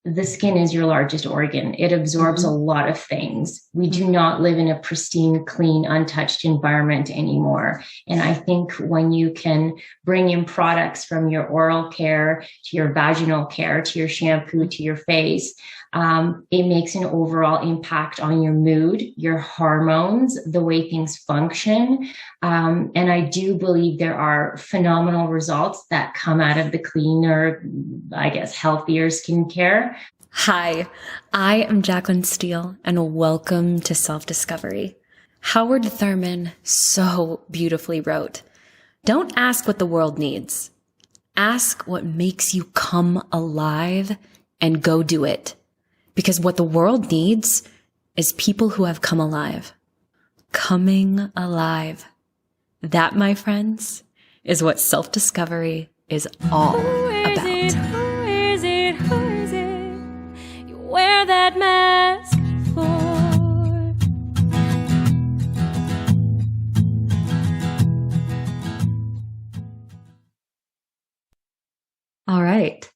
the skin is your largest organ. It absorbs a lot of things. We do not live in a pristine, clean, untouched environment anymore. And I think when you can bring in products from your oral care to your vaginal care, to your shampoo, to your face, it makes an overall impact on your mood, your hormones, the way things function. And I do believe there are phenomenal results that come out of the cleaner, I guess, healthier skincare. Hi, I am Jaclyn Steele, and welcome to Self-Discovery. Howard Thurman so beautifully wrote, "Don't ask what the world needs. Ask what makes you come alive and go do it. Because what the world needs is people who have come alive." Coming alive. That, my friends, is what self-discovery is all about. Who is it? You wear that mask for. All right.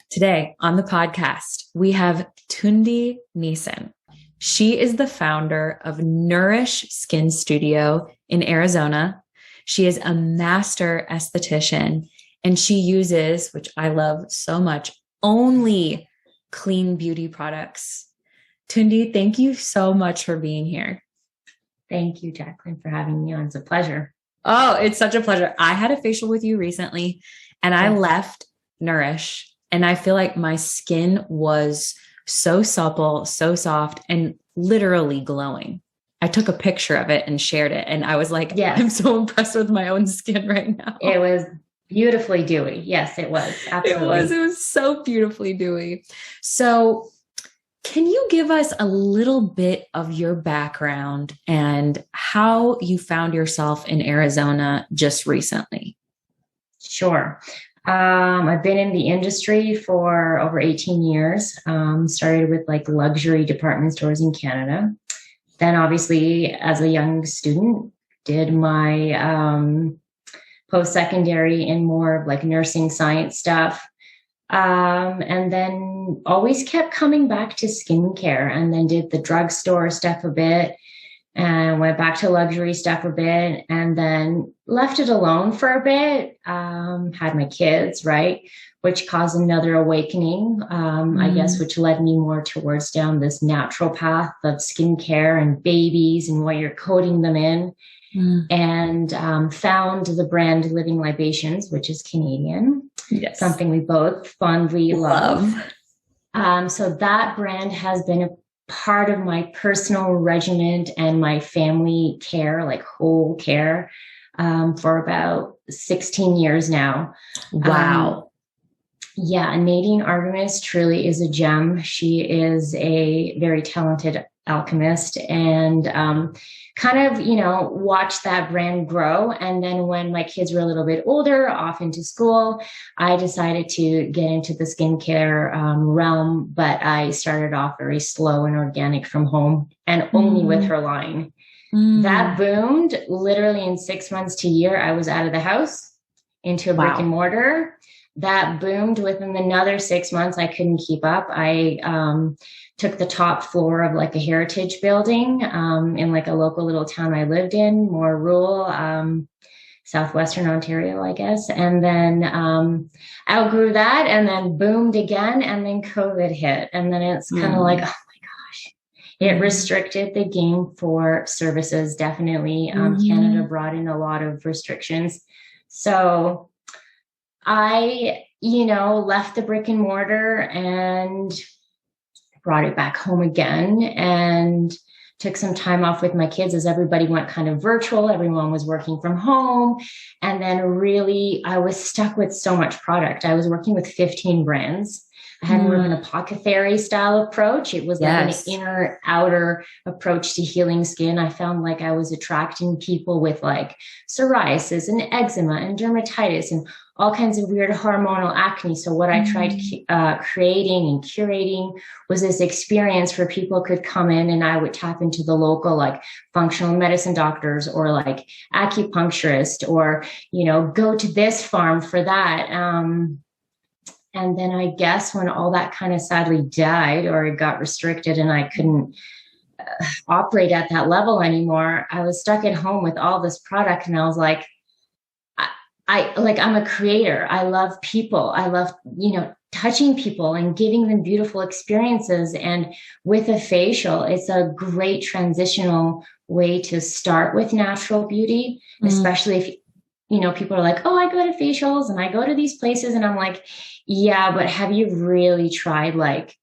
Today on the podcast, we have Tunde Nessan. She is the founder of Nourish Skin Studio in Arizona. She is a master aesthetician, and she uses, which I love so much, only clean beauty products. Tunde, thank you so much for being here. Thank you, Jaclyn, for having me on. It's a pleasure. Oh, it's such a pleasure. I had a facial with you recently, and I left Nourish, and I feel like my skin was so supple, so soft, and literally glowing. I took a picture of it and shared it, and I was like, yes. I'm so impressed with my own skin right now. It was beautifully dewy. Yes, it was. Absolutely. It was so beautifully dewy. So can you give us a little bit of your background and how you found yourself in Arizona just recently? Sure. I've been in the industry for over 18 years. Started with like luxury department stores in Canada. Then obviously as a young student, did my post-secondary in more of like nursing science stuff. And then always kept coming back to skincare, and then did the drugstore stuff a bit and went back to luxury stuff a bit, and then left it alone for a bit. Had my kids, right? Which caused another awakening, I guess, which led me more towards down this natural path of skincare and babies and what you're coating them in. And found the brand Living Libations, which is Canadian. Yes. Something we both fondly love. So that brand has been a part of my personal regimen and my family care, like whole care, for about 16 years now. Wow. Yeah, Nadine Artemis truly is a gem. She is a very talented alchemist, and kind of, watched that brand grow. And then when my kids were a little bit older, off into school, I decided to get into the skincare realm, but I started off very slow and organic from home and only with her line. That boomed literally in 6 months to a year. I was out of the house into a brick and mortar. That boomed within another 6 months. I couldn't keep up. I took the top floor of like a heritage building in like a local little town I lived in, more rural, southwestern Ontario, I guess. And then outgrew that, and then boomed again. And then COVID hit. And then it's kind of like, oh my gosh, it restricted the game for services. Definitely. Canada brought in a lot of restrictions. So I, left the brick and mortar and brought it back home again, and took some time off with my kids as everybody went kind of virtual. Everyone was working from home. And then really, I was stuck with so much product. I was working with 15 brands. I had more of an apothecary style approach. It was like an inner outer approach to healing skin. I found like I was attracting people with like psoriasis and eczema and dermatitis and all kinds of weird hormonal acne. So what I tried creating and curating was this experience where people could come in, and I would tap into the local like functional medicine doctors or like acupuncturist, or, go to this farm for that. And then I guess when all that kind of sadly died, or it got restricted and I couldn't operate at that level anymore, I was stuck at home with all this product. And I was like, I'm a creator. I love people. I love, touching people and giving them beautiful experiences. And with a facial, it's a great transitional way to start with natural beauty, especially if, people are like, oh, I go to facials and I go to these places. And I'm like, yeah, but have you really tried like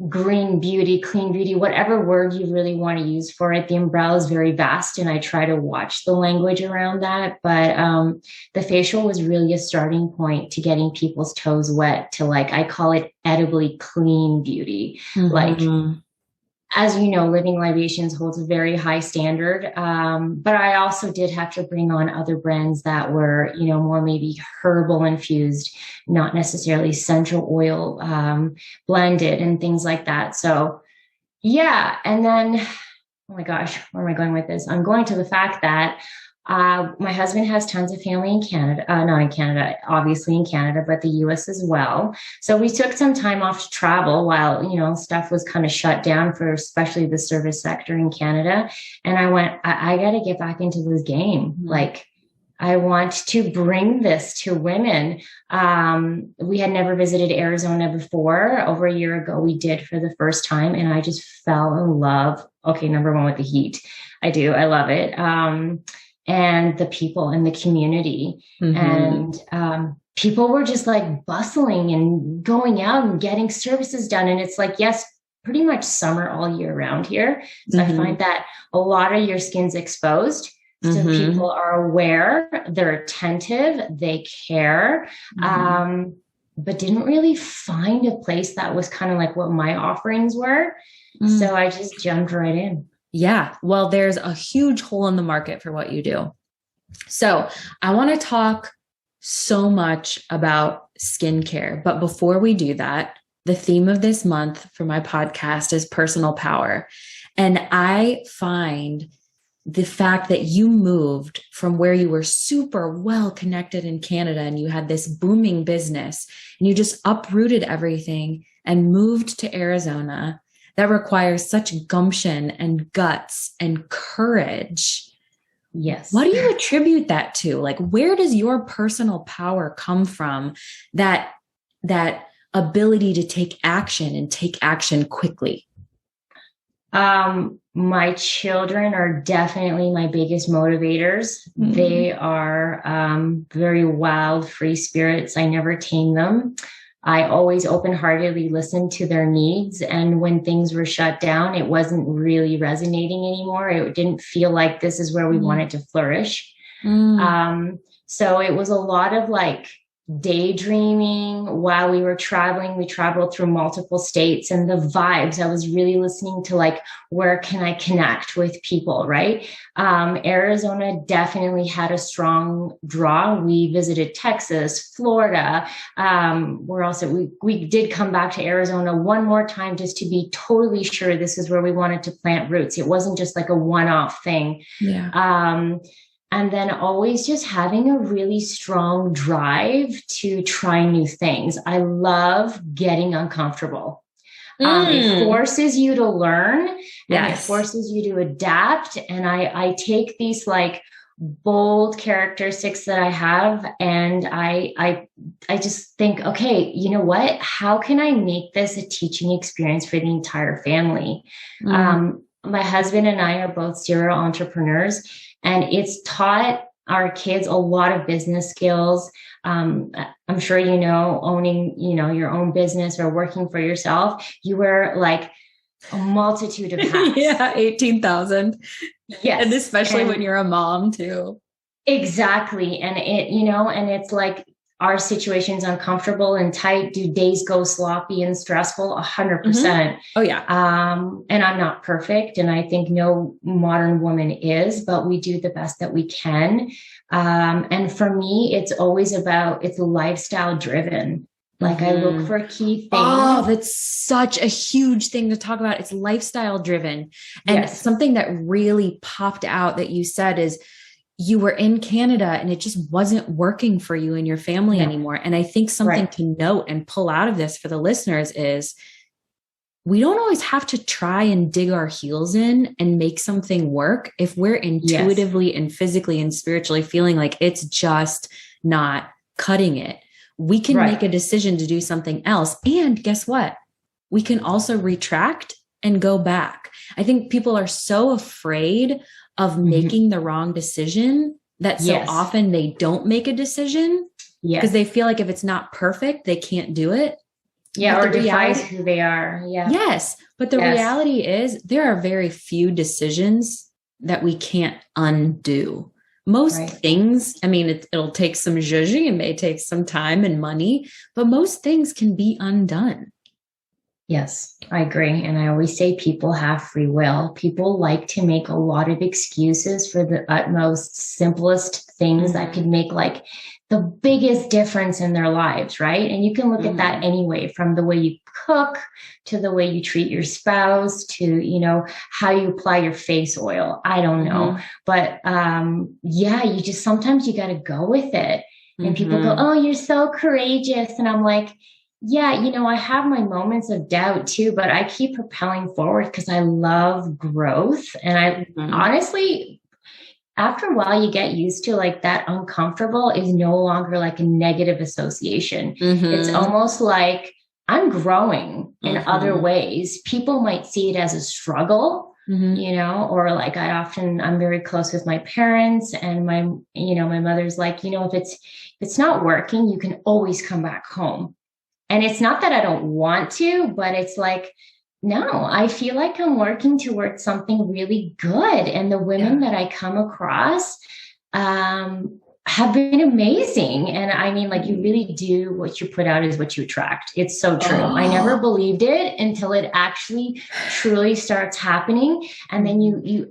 green beauty, clean beauty, whatever word you really want to use for it? The umbrella is very vast and I try to watch the language around that. But the facial was really a starting point to getting people's toes wet to, like, I call it edibly clean beauty. Like, as you know, Living Libations holds a very high standard. But I also did have to bring on other brands that were, more maybe herbal infused, not necessarily essential oil blended and things like that. So, yeah. And then, oh my gosh, where am I going with this? I'm going to the fact that my husband has tons of family in Canada, not in Canada, obviously in Canada, but the US as well. So we took some time off to travel while, stuff was kind of shut down for especially the service sector in Canada. And I went, I got to get back into this game. Like, I want to bring this to women. We had never visited Arizona before. Over a year ago, we did for the first time. And I just fell in love. Okay, number one, with the heat. I do. I love it. And the people and the community. And people were just like bustling and going out and getting services done. And it's like, yes, pretty much summer all year round here. So I find that a lot of your skin's exposed. So people are aware, they're attentive, they care, but didn't really find a place that was kind of like what my offerings were. So I just jumped right in. Yeah. Well, there's a huge hole in the market for what you do. So I want to talk so much about skincare. But before we do that, the theme of this month for my podcast is personal power. And I find the fact that you moved from where you were super well connected in Canada and you had this booming business and you just uprooted everything and moved to Arizona, that requires such gumption and guts and courage. Yes. What do you attribute that to? Like, where does your personal power come from? That ability to take action and take action quickly? My children are definitely my biggest motivators. They are very wild, free spirits. I never tame them. I always open-heartedly listened to their needs. And when things were shut down, it wasn't really resonating anymore. It didn't feel like this is where we wanted to flourish. So it was a lot of like daydreaming while we were traveling. We traveled through multiple states and the vibes. I was really listening to like, where can I connect with people, right? Arizona definitely had a strong draw. We visited Texas, Florida. We did come back to Arizona one more time just to be totally sure this is where we wanted to plant roots. It wasn't just like a one-off thing. Yeah. And then always just having a really strong drive to try new things. I love getting uncomfortable. It forces you to learn and it forces you to adapt. And I take these like bold characteristics that I have and I just think, okay, you know what? How can I make this a teaching experience for the entire family? My husband and I are both serial entrepreneurs. And it's taught our kids a lot of business skills. I'm sure, owning, your own business or working for yourself, you wear like a multitude of hats. Yeah, 18,000. Yes. And especially when you're a mom too. Exactly. And and it's like, our situation's uncomfortable and tight. Do days go sloppy and stressful? 100%. Oh yeah. And I'm not perfect. And I think no modern woman is, but we do the best that we can. And for me, it's always it's lifestyle driven. Like I look for key things. Oh, that's such a huge thing to talk about. It's lifestyle driven. And something that really popped out that you said is you were in Canada and it just wasn't working for you and your family anymore. And I think something to note and pull out of this for the listeners is we don't always have to try and dig our heels in and make something work if we're intuitively and physically and spiritually feeling like it's just not cutting it. We can make a decision to do something else. And guess what? We can also retract and go back. I think people are so afraid of making the wrong decision that so often they don't make a decision because they feel like if it's not perfect, they can't do it. Yeah, or defies who they are. Yeah. Yes. But the reality is there are very few decisions that we can't undo. Most things, I mean, it'll take some zhuzhing, it may take some time and money, but most things can be undone. Yes, I agree. And I always say people have free will. People like to make a lot of excuses for the utmost simplest things that could make like the biggest difference in their lives, right? And you can look at that anyway, from the way you cook to the way you treat your spouse to, you know, how you apply your face oil. I don't know. But you just sometimes you got to go with it. And people go, oh, you're so courageous. And I'm like, yeah, you know, I have my moments of doubt too, but I keep propelling forward because I love growth. And I honestly, after a while, you get used to like that uncomfortable is no longer like a negative association. It's almost like I'm growing in other ways. People might see it as a struggle, you know, or like I'm very close with my parents and my mother's like, you know, if it's not working, you can always come back home. And it's not that I don't want to, but it's like, no, I feel like I'm working towards something really good. And the women that I come across have been amazing. And I mean, like, you really do what you put out is what you attract. It's so true. I never believed it until it actually truly starts happening. And then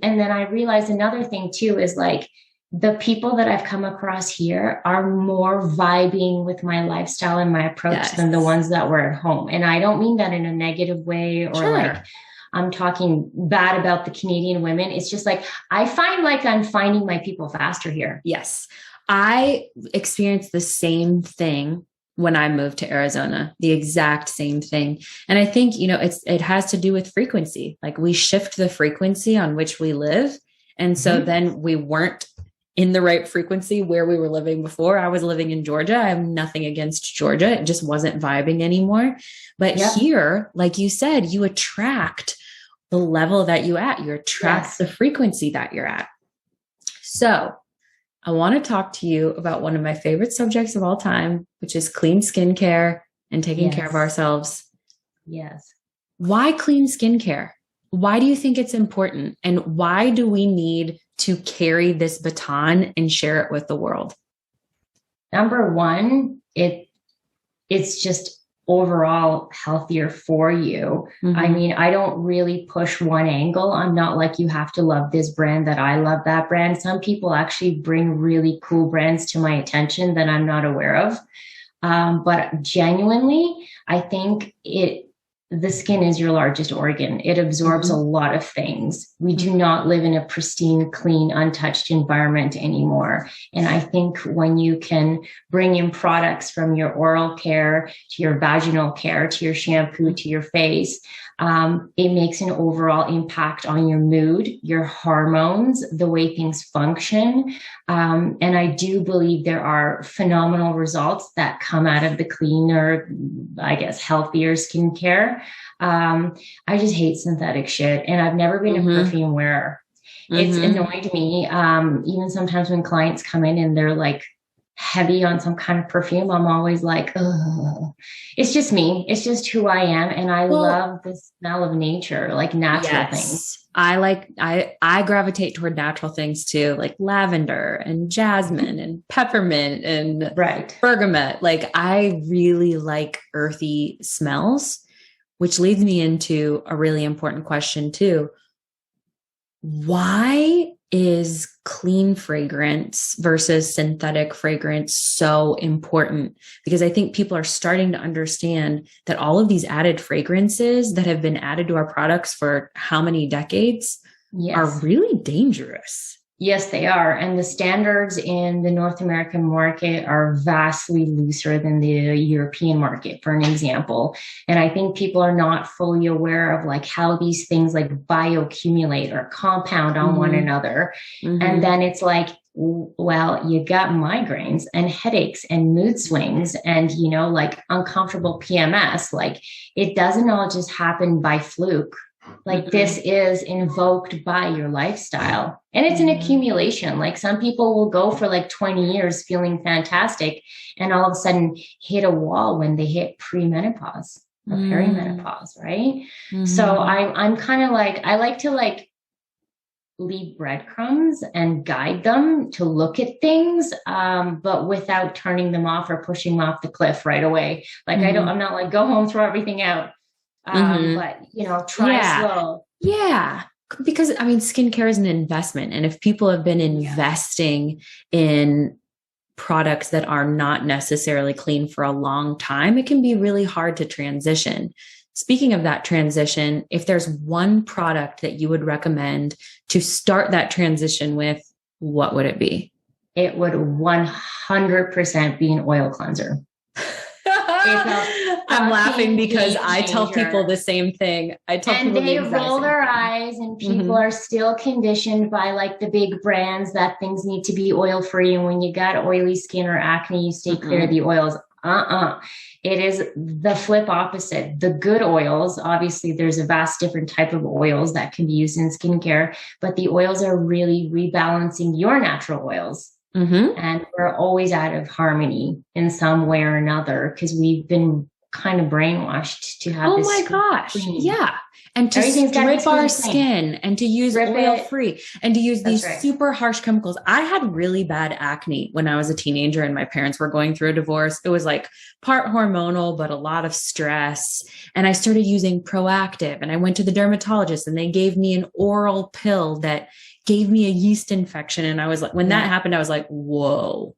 and then I realized another thing too, is like, the people that I've come across here are more vibing with my lifestyle and my approach than the ones that were at home. And I don't mean that in a negative way or like I'm talking bad about the Canadian women. It's just like, I find like I'm finding my people faster here. Yes. I experienced the same thing when I moved to Arizona, the exact same thing. And I think, you know, it has to do with frequency. Like we shift the frequency on which we live. And so then we weren't in the right frequency where we were living before. I was living in Georgia. I have nothing against Georgia. It just wasn't vibing anymore. But here, like you said, you attract the level that you at. You attract the frequency that you're at. So I want to talk to you about one of my favorite subjects of all time, which is clean skincare and taking care of ourselves. Yes. Why clean skincare? Why do you think it's important? And why do we need to carry this baton and share it with the world? Number one, it's just overall healthier for you. I mean, I don't really push one angle. I'm not like, you have to love this brand, that I love that brand. Some people actually bring really cool brands to my attention that I'm not aware of. But genuinely, I think the skin is your largest organ. It absorbs a lot of things. We do not live in a pristine, clean, untouched environment anymore. And I think when you can bring in products from your oral care to your vaginal care, to your shampoo, to your face, it makes an overall impact on your mood, your hormones, the way things function. And I do believe there are phenomenal results that come out of the cleaner, I guess, healthier skincare. I just hate synthetic shit. And I've never been a perfume wearer. It's annoyed me. Even sometimes when clients come in and they're like heavy on some kind of perfume, I'm always like, ugh. It's just me. It's just who I am. And I love the smell of nature, like natural things. I gravitate toward natural things too, like lavender and jasmine and peppermint and bergamot. Like I really like earthy smells, which leads me into a really important question too. Why is clean fragrance versus synthetic fragrance so important? Because I think people are starting to understand that all of these added fragrances that have been added to our products for how many decades are really dangerous. Yes, they are. And the standards in the North American market are vastly looser than the European market, for an example. And I think people are not fully aware of like how these things like bioaccumulate or compound on one another. And then it's like, well, you got migraines and headaches and mood swings and, you know, like uncomfortable PMS. Like it doesn't all just happen by fluke. Like this is invoked by your lifestyle, and it's an accumulation. Like some people will go for like 20 years feeling fantastic and all of a sudden hit a wall when they hit premenopause or perimenopause. Right. So I'm kind of like, I like to like leave breadcrumbs and guide them to look at things, but without turning them off or pushing them off the cliff right away. Like I'm not like, go home, throw everything out. But you know, try slow. Yeah. Because I mean, skincare is an investment. And if people have been investing in products that are not necessarily clean for a long time, it can be really hard to transition. Speaking of that transition, if there's one product that you would recommend to start that transition with, what would it be? It would 100% be an oil cleanser. I'm laughing because I tell people the same thing. I tell people and they roll their eyes, and people are still conditioned by like the big brands that things need to be oil free. And when you got oily skin or acne, you stay clear of the oils. It is the flip opposite. The good oils, obviously there's a vast different type of oils that can be used in skincare, but the oils are really rebalancing your natural oils. And we're always out of harmony in some way or another because we've been kind of brainwashed to have this. Oh my gosh. Clean. Yeah. And to strip our skin and to use oil free and to use these super harsh chemicals. I had really bad acne when I was a teenager and my parents were going through a divorce. It was like part hormonal, but a lot of stress. And I started using Proactive, and I went to the dermatologist and they gave me an oral pill that gave me a yeast infection. And I was like, when that happened, I was like, whoa.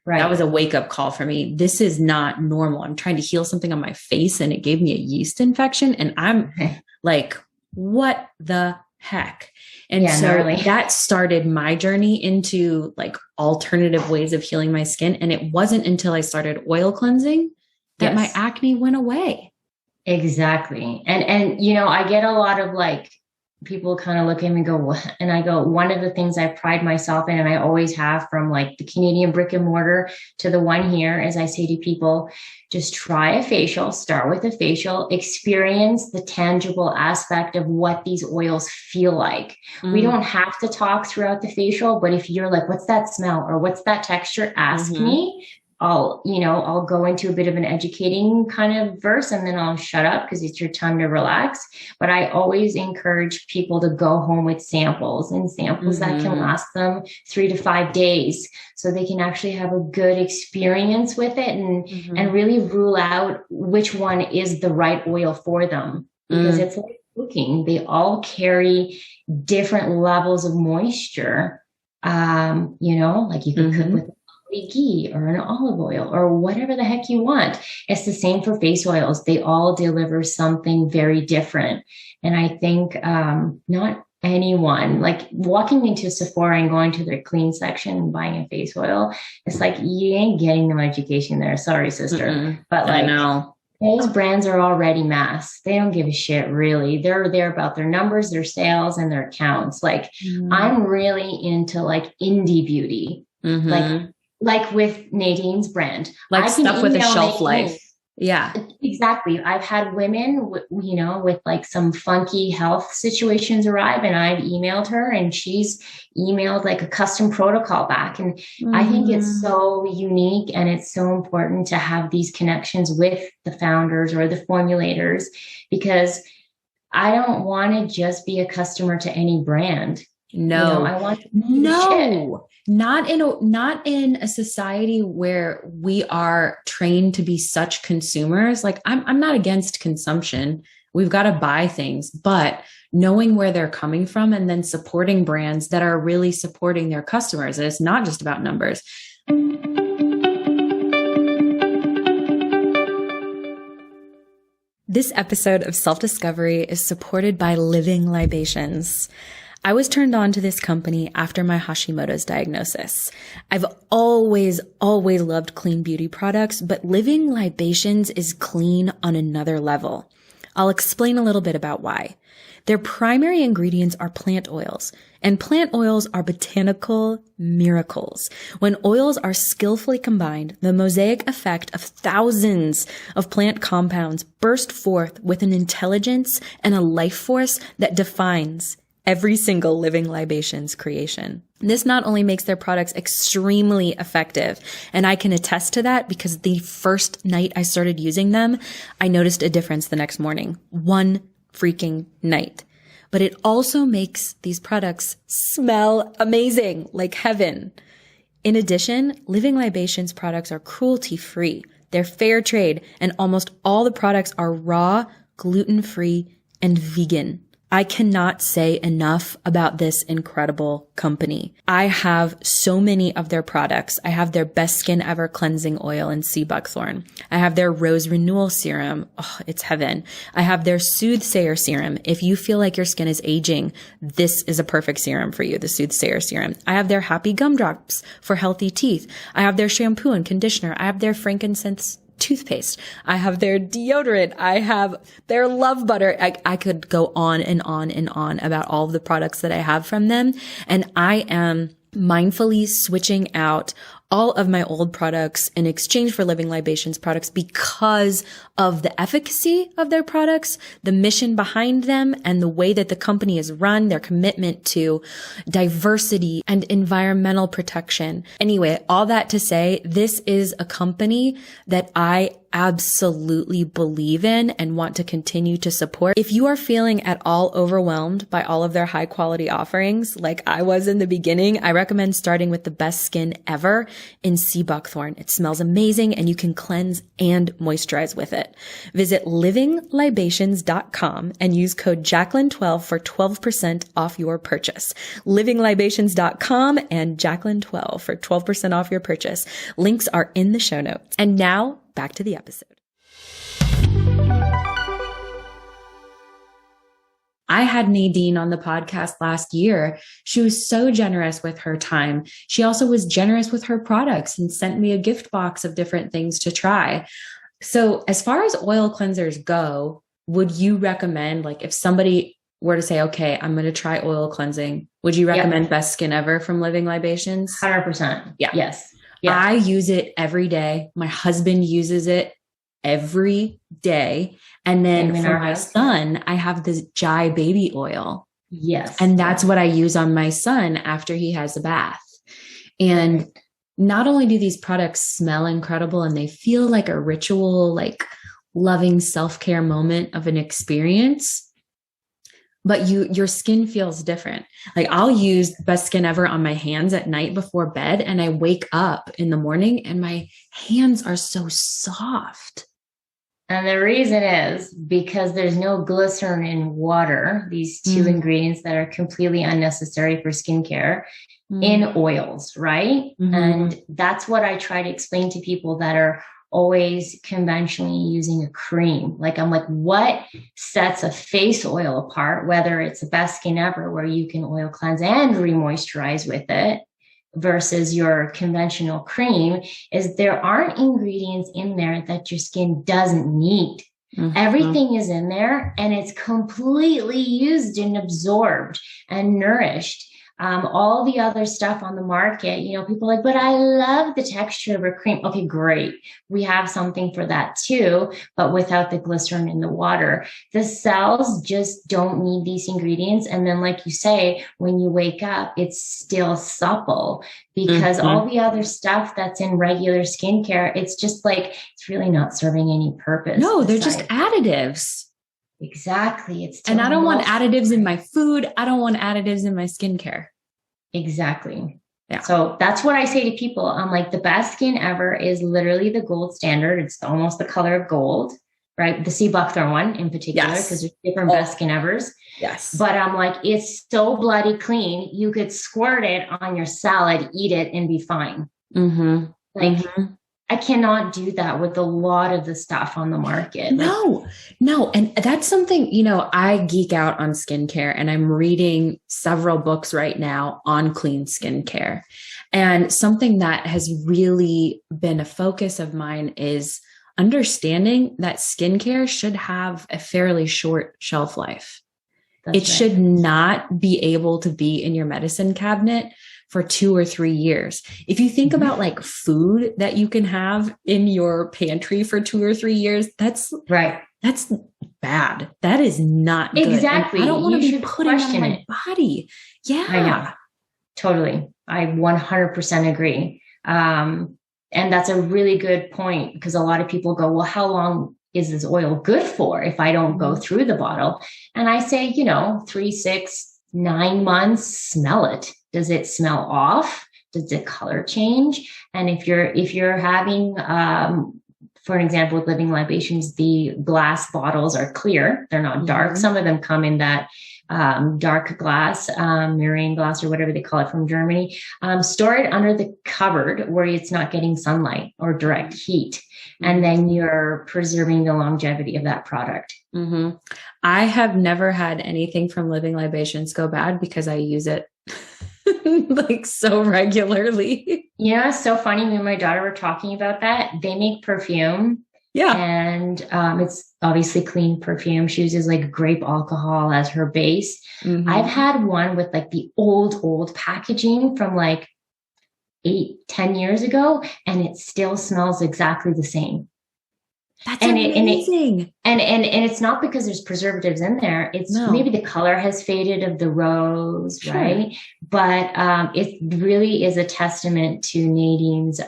That was a wake up call for me. This is not normal. I'm trying to heal something on my face and it gave me a yeast infection. And I'm like, what the heck? And so that started my journey into like alternative ways of healing my skin. And it wasn't until I started oil cleansing that my acne went away. Exactly. And, you know, I get a lot of like, people kind of look at me and go, what? And I go, one of the things I pride myself in, and I always have from like the Canadian brick and mortar to the one here, as I say to people, just try a facial, start with a facial, experience the tangible aspect of what these oils feel like. We don't have to talk throughout the facial, but if you're like, what's that smell or what's that texture? Ask me. I'll go into a bit of an educating kind of verse and then I'll shut up because it's your time to relax. But I always encourage people to go home with samples and samples that can last them 3 to 5 days so they can actually have a good experience with it and really rule out which one is the right oil for them. Because it's like cooking. They all carry different levels of moisture. Like you can cook with ghee or an olive oil or whatever the heck you want. It's the same for face oils. They all deliver something very different. And I think not anyone, like walking into Sephora and going to their clean section and buying a face oil, it's like you ain't getting no education there. Sorry, sister. But like, I know. Those brands are already mass. They don't give a shit, really. They're there about their numbers, their sales, and their accounts. Like I'm really into like indie beauty. Like with Nadine's brand. Like stuff with a shelf life. Yeah, exactly. I've had women, with like some funky health situations arrive and I've emailed her and she's emailed like a custom protocol back. And I think it's so unique and it's so important to have these connections with the founders or the formulators, because I don't want to just be a customer to any brand. No, I want not in a society where we are trained to be such consumers. Like I'm not against consumption. We've got to buy things, but knowing where they're coming from and then supporting brands that are really supporting their customers. And it's not just about numbers. This episode of Self-Discovery is supported by Living Libations. I was turned on to this company after my Hashimoto's diagnosis. I've always loved clean beauty products, but Living Libations is clean on another level. I'll explain a little bit about why. Their primary ingredients are plant oils, and plant oils are botanical miracles. When oils are skillfully combined, the mosaic effect of thousands of plant compounds burst forth with an intelligence and a life force that defines every single Living Libations creation. This not only makes their products extremely effective, and I can attest to that because the first night I started using them, I noticed a difference the next morning. One freaking night. But it also makes these products smell amazing, like heaven. In addition, Living Libations products are cruelty-free. They're fair trade, and almost all the products are raw, gluten-free, and vegan. I cannot say enough about this incredible company. I have so many of their products. I have their Best Skin Ever Cleansing Oil in sea buckthorn. I have their Rose Renewal Serum. Oh, it's heaven. I have their Soothsayer Serum. If you feel like your skin is aging, this is a perfect serum for you, the Soothsayer Serum. I have their Happy Gumdrops for healthy teeth. I have their shampoo and conditioner. I have their frankincense toothpaste. I have their deodorant. I have their Love Butter. I could go on and on and on about all of the products that I have from them. And I am mindfully switching out all of my old products in exchange for Living Libations products because of the efficacy of their products, the mission behind them, and the way that the company is run, their commitment to diversity and environmental protection. Anyway, all that to say, this is a company that I absolutely believe in and want to continue to support. If you are feeling at all overwhelmed by all of their high quality offerings, like I was in the beginning, I recommend starting with the Best Skin Ever in sea buckthorn. It smells amazing and you can cleanse and moisturize with it. Visit livinglibations.com and use code Jaclyn12 for 12% off your purchase. Livinglibations.com and Jaclyn12 for 12% off your purchase. Links are in the show notes. And now back to the episode. I had Nadine on the podcast last year. She was so generous with her time. She also was generous with her products and sent me a gift box of different things to try. So as far as oil cleansers go, would you recommend, like if somebody were to say, okay, I'm going to try oil cleansing, would you recommend Best Skin Ever from Living Libations? 100%. Yeah. Yes. Yeah. I use it every day. My husband uses it every day. And then for my son, I have this Jai baby oil. Yes. And that's what I use on my son after he has a bath. And not only do these products smell incredible and they feel like a ritual, like loving self-care moment of an experience, but your skin feels different. Like I'll use Best Skin Ever on my hands at night before bed, and I wake up in the morning and my hands are so soft. And the reason is because there's no glycerin in water, these two ingredients that are completely unnecessary for skincare, in oils, right? And that's what I try to explain to people that are always conventionally using a cream. Like I'm like, what sets a face oil apart, whether it's the Best Skin Ever where you can oil cleanse and re-moisturize with it versus your conventional cream, is there aren't ingredients in there that your skin doesn't need. Everything is in there and it's completely used and absorbed and nourished. All the other stuff on the market, you know, people are like, but I love the texture of a cream. Okay, great. We have something for that too, but without the glycerin in the water. The cells just don't need these ingredients. And then, like you say, when you wake up, it's still supple because all the other stuff that's in regular skincare, it's just like, it's really not serving any purpose. No, they're just additives. Exactly. And I don't want additives in my food. I don't want additives in my skincare. Exactly. Yeah. So that's what I say to people. I'm like, the Best Skin Ever is literally the gold standard. It's almost the color of gold, right? The sea buckthorn one in particular, because there's different Best Skin Evers. Yes. But I'm like, it's so bloody clean. You could squirt it on your salad, eat it, and be fine. I cannot do that with a lot of the stuff on the market. No. And that's something, I geek out on skincare, and I'm reading several books right now on clean skincare. And something that has really been a focus of mine is understanding that skincare should have a fairly short shelf life. It should not be able to be in your medicine cabinet for 2 or 3 years. If you think about like food that you can have in your pantry for 2 or 3 years, that's right. That's bad. That is not good. Exactly. And I don't want to be putting it on my body. Yeah. I know. Totally. I 100% agree. And that's a really good point, because a lot of people go, well, how long is this oil good for if I don't go through the bottle? And I say, 3, 6, 9 months, smell it. Does it smell off? Does the color change? And if you're having, for an example, with Living Libations, the glass bottles are clear. They're not dark. Some of them come in that dark glass, marine glass, or whatever they call it from Germany. Store it under the cupboard where it's not getting sunlight or direct heat. And then you're preserving the longevity of that product. Mm-hmm. I have never had anything from Living Libations go bad because I use it like so regularly. Yeah, it's so funny. Me and my daughter were talking about that. They make perfume. Yeah. And it's obviously clean perfume. She uses like grape alcohol as her base. I've had one with like the old packaging from like 8-10 years ago, and it still smells exactly the same. That's amazing. And it's not because there's preservatives in there. It's maybe the color has faded of the rose, right? But it really is a testament to Nadine's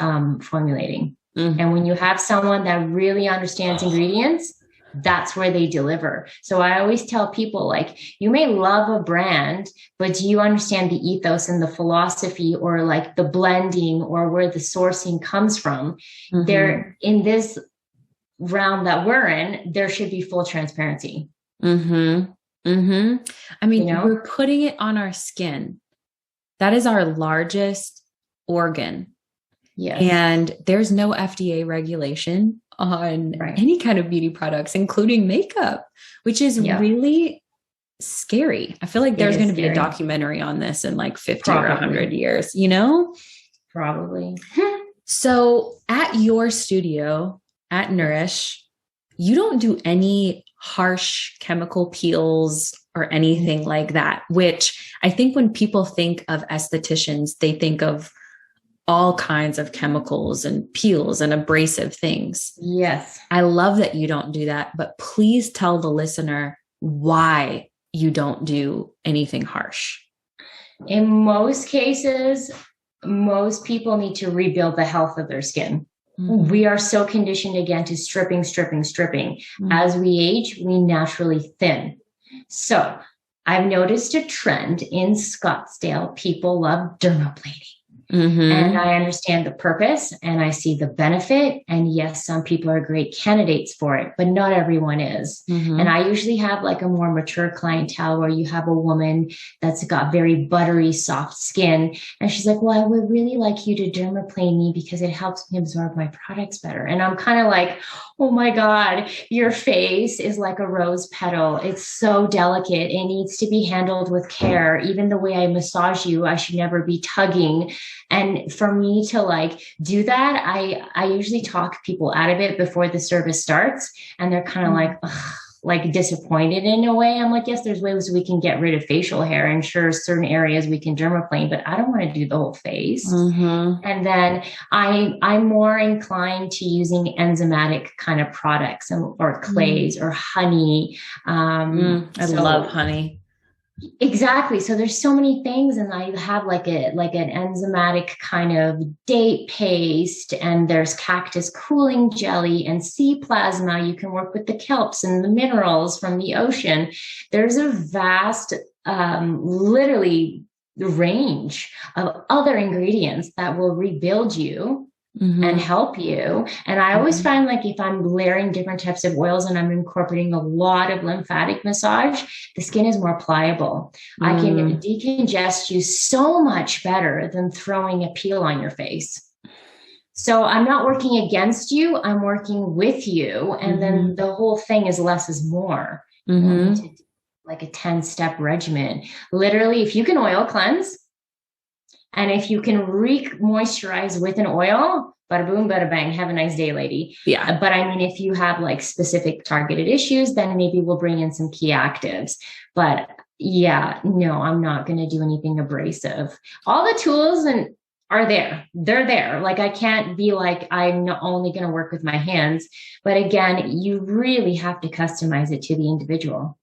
formulating. And when you have someone that really understands ingredients, that's where they deliver. So I always tell people, like, you may love a brand, but do you understand the ethos and the philosophy, or like the blending, or where the sourcing comes from? There, in this realm that we're in, there should be full transparency. I mean, we're putting it on our skin. That is our largest organ. Yes. And there's no FDA regulation on any kind of beauty products, including makeup, which is really scary. I feel like there's going to be a documentary on this in like 50 or 100 years, Probably. So at your studio, at Nourish, you don't do any harsh chemical peels or anything like that, which I think when people think of estheticians, they think of all kinds of chemicals and peels and abrasive things. Yes. I love that you don't do that, but please tell the listener why you don't do anything harsh. In most cases, most people need to rebuild the health of their skin. We are so conditioned again to stripping. As we age, we naturally thin. So I've noticed a trend in Scottsdale. People love dermaplaning. And I understand the purpose, and I see the benefit. And yes, some people are great candidates for it, but not everyone is. And I usually have like a more mature clientele where you have a woman that's got very buttery, soft skin. And she's like, well, I would really like you to dermaplane me because it helps me absorb my products better. And I'm kind of like, oh my God, your face is like a rose petal. It's so delicate. It needs to be handled with care. Even the way I massage you, I should never be tugging. And for me to like do that, I usually talk people out of it before the service starts. And they're kind of like, ugh, like disappointed in a way. I'm like, yes, there's ways we can get rid of facial hair, and sure, certain areas we can dermaplane, but I don't want to do the whole face. And then I'm more inclined to using enzymatic kind of products or clays or honey. I love honey. Exactly. So there's so many things, and I have like an enzymatic kind of date paste, and there's cactus cooling jelly and sea plasma. You can work with the kelps and the minerals from the ocean. There's a vast, literally range of other ingredients that will rebuild you and help you. And I always find, like, if I'm layering different types of oils and I'm incorporating a lot of lymphatic massage, the skin is more pliable. I can decongest you so much better than throwing a peel on your face. So I'm not working against you. I'm working with you. And then the whole thing is less is more. You need to do like a 10-step regimen. Literally, if you can oil cleanse and if you can moisturize with an oil, bada boom, bada bang, have a nice day, lady. Yeah. But I mean, if you have like specific targeted issues, then maybe we'll bring in some key actives. But yeah, no, I'm not going to do anything abrasive. All the tools are there. They're there. Like, I can't be like, I'm not only going to work with my hands. But again, you really have to customize it to the individual.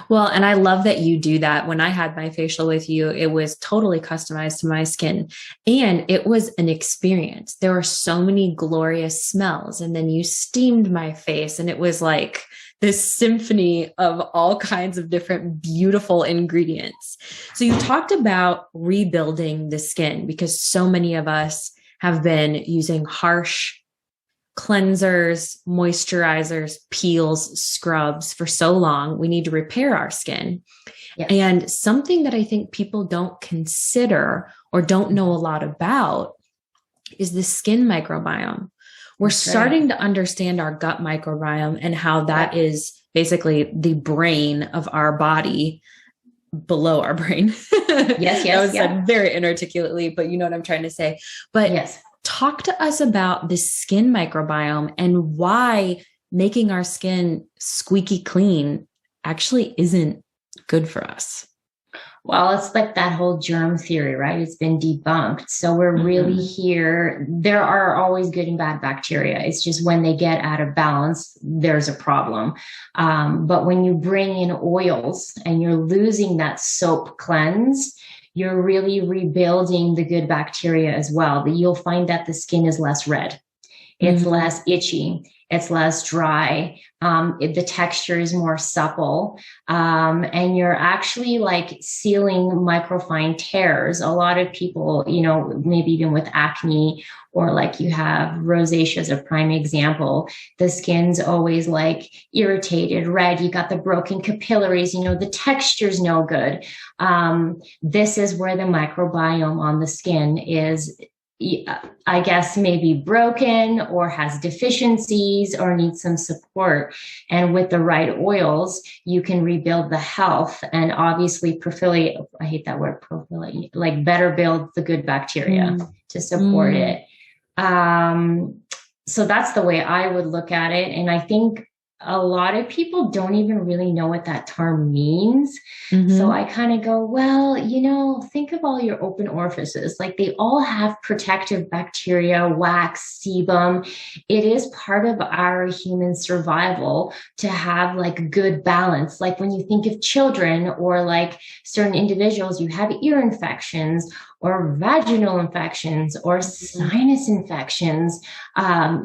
Well, and I love that you do that. When I had my facial with you, it was totally customized to my skin, and it was an experience. There were so many glorious smells, and then you steamed my face, and it was like this symphony of all kinds of different beautiful ingredients. So you talked about rebuilding the skin, because so many of us have been using harsh cleansers, moisturizers, peels, scrubs for so long. We need to repair our skin. Yes. And something that I think people don't consider or don't know a lot about is the skin microbiome. We're starting to understand our gut microbiome and how that is basically the brain of our body below our brain. Yes. That was said very inarticulately, but you know what I'm trying to say. But yes. Talk to us about the skin microbiome and why making our skin squeaky clean actually isn't good for us. Well, it's like that whole germ theory, right? It's been debunked. So we're really here. There are always good and bad bacteria. It's just when they get out of balance, there's a problem. But when you bring in oils and you're losing that soap cleanse, you're really rebuilding the good bacteria as well. But you'll find that the skin is less red. It's less itchy. It's less dry. The texture is more supple. And you're actually like sealing microfine tears. A lot of people, you know, maybe even with acne or like you have rosacea as a prime example, the skin's always like irritated, red. You got the broken capillaries, you know, the texture's no good. This is where the microbiome on the skin is, I guess, maybe broken or has deficiencies or needs some support. And with the right oils, you can rebuild the health and obviously I hate that word, like better build the good bacteria to support it. So that's the way I would look at it. And I think a lot of people don't even really know what that term means. So I kind of go, well, you know, think of all your open orifices. Like they all have protective bacteria, wax, sebum. It is part of our human survival to have like good balance. Like when you think of children or like certain individuals, you have ear infections or vaginal infections or sinus infections,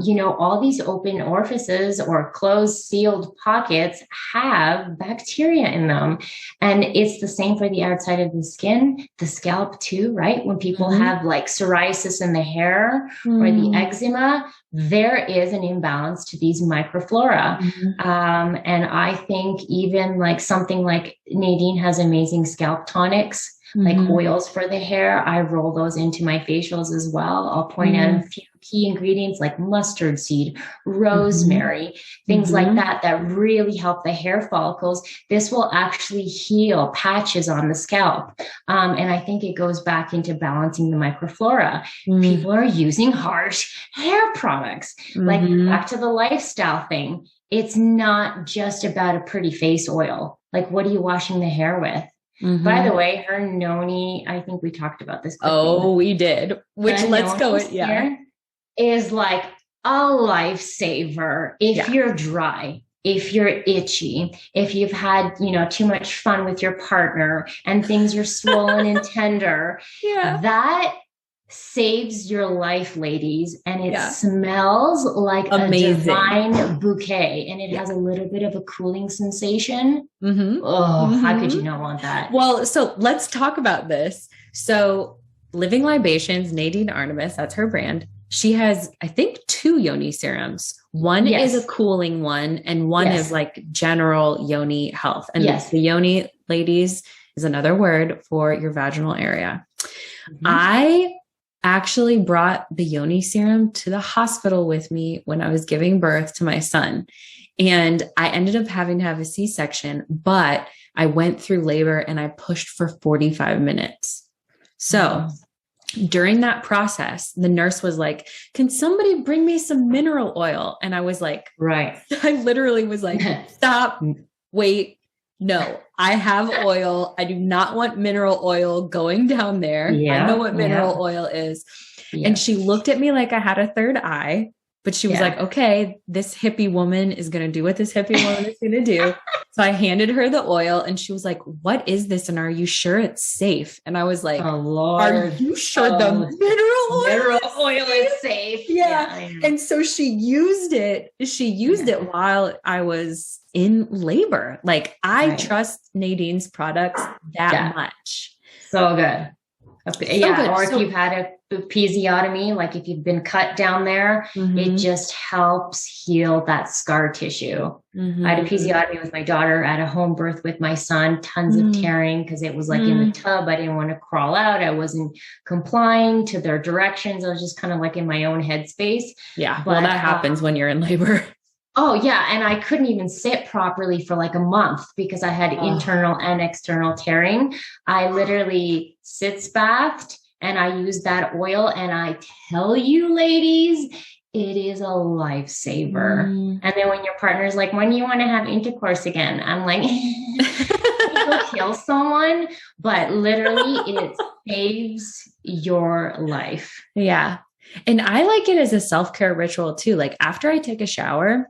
you know, all these open orifices or closed sealed pockets have bacteria in them. And it's the same for the outside of the skin, the scalp too, right? When people have like psoriasis in the hair or the eczema, there is an imbalance to these microflora. And I think even like something like Nadine has amazing scalp tonics, like oils for the hair. I roll those into my facials as well. I'll point out a few key ingredients like mustard seed, rosemary, things like that, that really help the hair follicles. This will actually heal patches on the scalp. And I think it goes back into balancing the microflora. People are using harsh hair products, like back to the lifestyle thing. It's not just about a pretty face oil. Like, what are you washing the hair with? By the way, her noni, I think we talked about this. Oh, we did. Which let's go with, is like a lifesaver if you're dry, if you're itchy, if you've had, you know, too much fun with your partner and things are swollen and tender. That saves your life, ladies. And it smells like amazing. A divine bouquet. And it has a little bit of a cooling sensation. How could you not want that? Well, so let's talk about this. So Living Libations, Nadine Artemis, that's her brand. She has, I think, 2 yoni serums. One is a cooling one, and one is like general yoni health. And the yoni, ladies, is another word for your vaginal area. I actually brought the yoni serum to the hospital with me when I was giving birth to my son. And I ended up having to have a C-section, but I went through labor and I pushed for 45 minutes. So during that process, the nurse was like, can somebody bring me some mineral oil? And I was like, right. I literally was like, stop, wait, no, I have oil. I do not want mineral oil going down there. I know what mineral oil is. And she looked at me like I had a third eye, but she was like, okay, this hippie woman is going to do what this hippie woman is going to do. So I handed her the oil and she was like, what is this? And are you sure it's safe? And I was like, oh, Lord. Are you sure the mineral oil is safe? Yeah. And so she used it. She used it while I was in labor. Like I trust Nadine's products that much. So good. Good. Or if So, you've had a episiotomy, like if you've been cut down there, it just helps heal that scar tissue. I had a episiotomy with my daughter at a home birth with my son, tons of tearing because it was like in the tub. I didn't want to crawl out. I wasn't complying to their directions. I was just kind of like in my own headspace. Yeah. But, well, that happens when you're in labor. Oh yeah. And I couldn't even sit properly for like a month because I had internal and external tearing. I literally sitz bathed and I used that oil. And I tell you, ladies, it is a lifesaver. And then when your partner's like, when do you want to have intercourse again? I'm like, go kill someone, but literally it saves your life. Yeah. And I like it as a self-care ritual too. Like after I take a shower,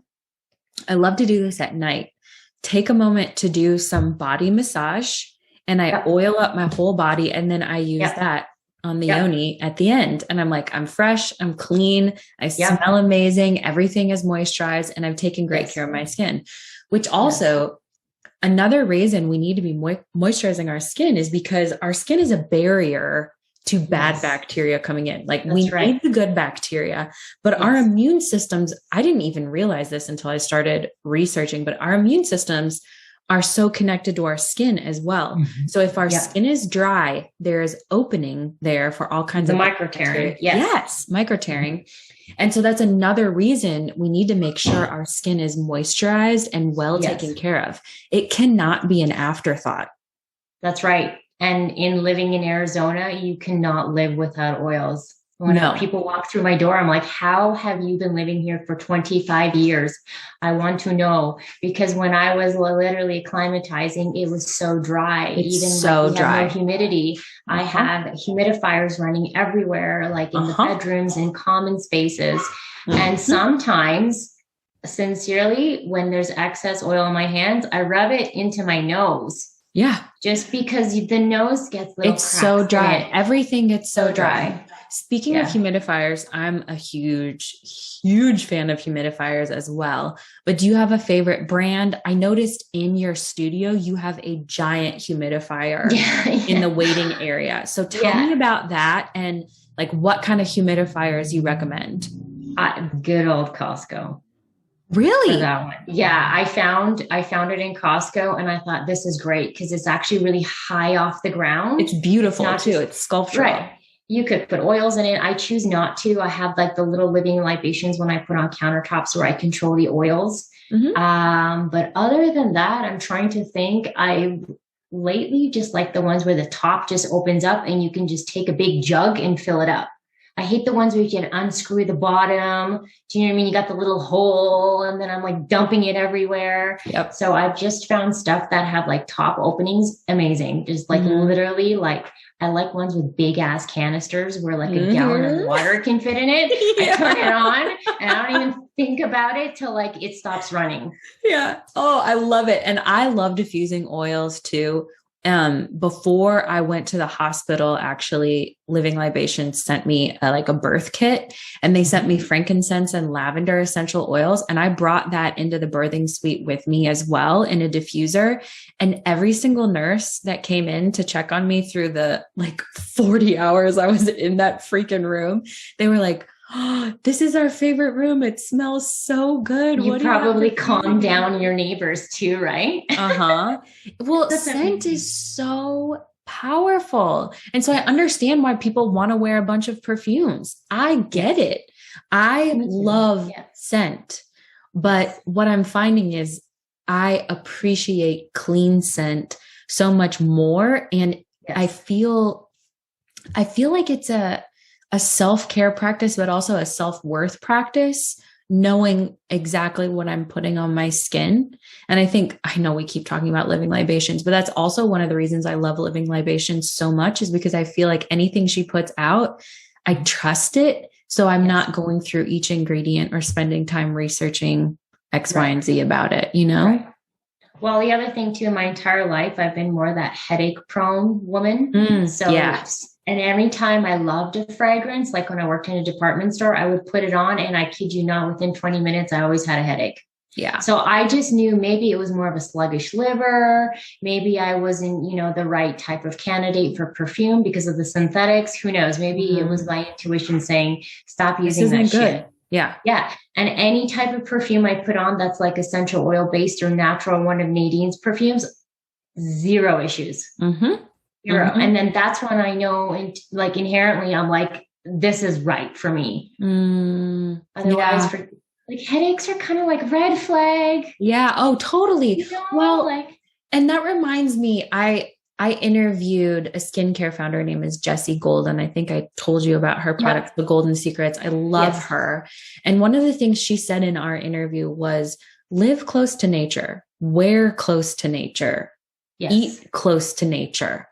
I love to do this at night. Take a moment to do some body massage and I oil up my whole body. And then I use that on the yoni at the end. And I'm like, I'm fresh, I'm clean, I smell amazing. Everything is moisturized and I've taken great care of my skin, which also another reason we need to be moisturizing our skin is because our skin is a barrier to bad bacteria coming in. Like we need the good bacteria, but our immune systems, I didn't even realize this until I started researching, but our immune systems are so connected to our skin as well. So if our skin is dry, there's opening there for all kinds of micro tearing. Yes, micro tearing. And so that's another reason we need to make sure our skin is moisturized and well taken care of. It cannot be an afterthought. That's right. And in living in Arizona, you cannot live without oils. When people walk through my door, I'm like, how have you been living here for 25 years? I want to know, because when I was literally acclimatizing, it was so dry. Even so dry. No humidity. I have humidifiers running everywhere, like in the bedrooms and common spaces. And sometimes, sincerely, when there's excess oil in my hands, I rub it into my nose. Yeah. Just because the nose gets little It's so dry. Everything gets so dry. Speaking of Yeah. humidifiers, I'm a huge fan of humidifiers as well. But do you have a favorite brand? I noticed in your studio, you have a giant humidifier in the waiting area. So tell me about that and like what kind of humidifiers you recommend. Good old Costco. Really? For that one. Yeah, I found it in Costco and I thought this is great because it's actually really high off the ground. It's beautiful too. It's sculptural. Right. You could put oils in it. I choose not to. I have like the little living libations when I put on countertops where I control the oils. But other than that, I'm trying to think. I lately just like the ones where the top just opens up and you can just take a big jug and fill it up. I hate the ones where you can unscrew the bottom. Do you know what I mean? You got the little hole and then I'm like dumping it everywhere. Yep. So I've just found stuff that have like top openings. Amazing. Just like literally like, I like ones with big ass canisters where like a gallon of water can fit in it. I turn it on and I don't even think about it till like it stops running. Yeah. Oh, I love it. And I love diffusing oils too. Before I went to the hospital, actually Living Libations sent me like a birth kit and they sent me frankincense and lavender essential oils. And I brought that into the birthing suite with me as well in a diffuser. And every single nurse that came in to check on me through the like 40 hours I was in that freaking room, they were like, oh, this is our favorite room. It smells so good. You probably calm down your neighbors too, right? Well, scent is so powerful. And so I understand why people want to wear a bunch of perfumes. I get it. I love scent. But what I'm finding is I appreciate clean scent so much more. And I feel like it's a self-care practice, but also a self-worth practice, knowing exactly what I'm putting on my skin. And I know we keep talking about Living Libations, but that's also one of the reasons I love Living Libations so much, is because I feel like anything she puts out, I trust it. So I'm not going through each ingredient or spending time researching X, Y, and Z about it, you know? Right. Well, the other thing too, in my entire life, I've been more that headache prone woman. And every time I loved a fragrance, like when I worked in a department store, I would put it on, and I kid you not, within 20 minutes, I always had a headache. Yeah. So I just knew maybe it was more of a sluggish liver. Maybe I wasn't, the right type of candidate for perfume because of the synthetics. Who knows? Maybe it was my intuition saying, stop using that shit. Yeah. Yeah. And any type of perfume I put on that's like essential oil based or natural, one of Nadine's perfumes, zero issues. Zero. And then that's when I know, inherently, I'm like, this is right for me. Otherwise, headaches are kind of like red flag. Yeah. Oh, totally. And that reminds me, I interviewed a skincare founder. Her name is Jessie Golden. I think I told you about her product, The Golden Secrets. I love her. And one of the things she said in our interview was, live close to nature, wear close to nature, eat close to nature.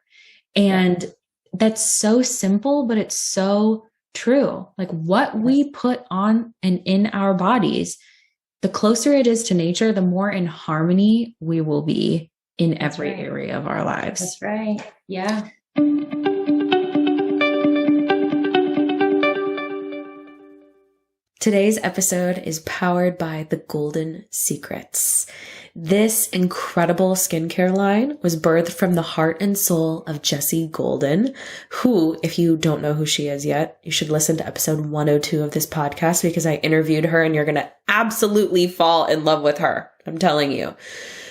And that's so simple, but it's so true. Like what we put on and in our bodies, the closer it is to nature, the more in harmony we will be in every area of our lives. That's right. Yeah. Today's episode is powered by The Golden Secrets. This incredible skincare line was birthed from the heart and soul of Jessie Golden, who, if you don't know who she is yet, you should listen to episode 102 of this podcast, because I interviewed her and you're going to absolutely fall in love with her. I'm telling you.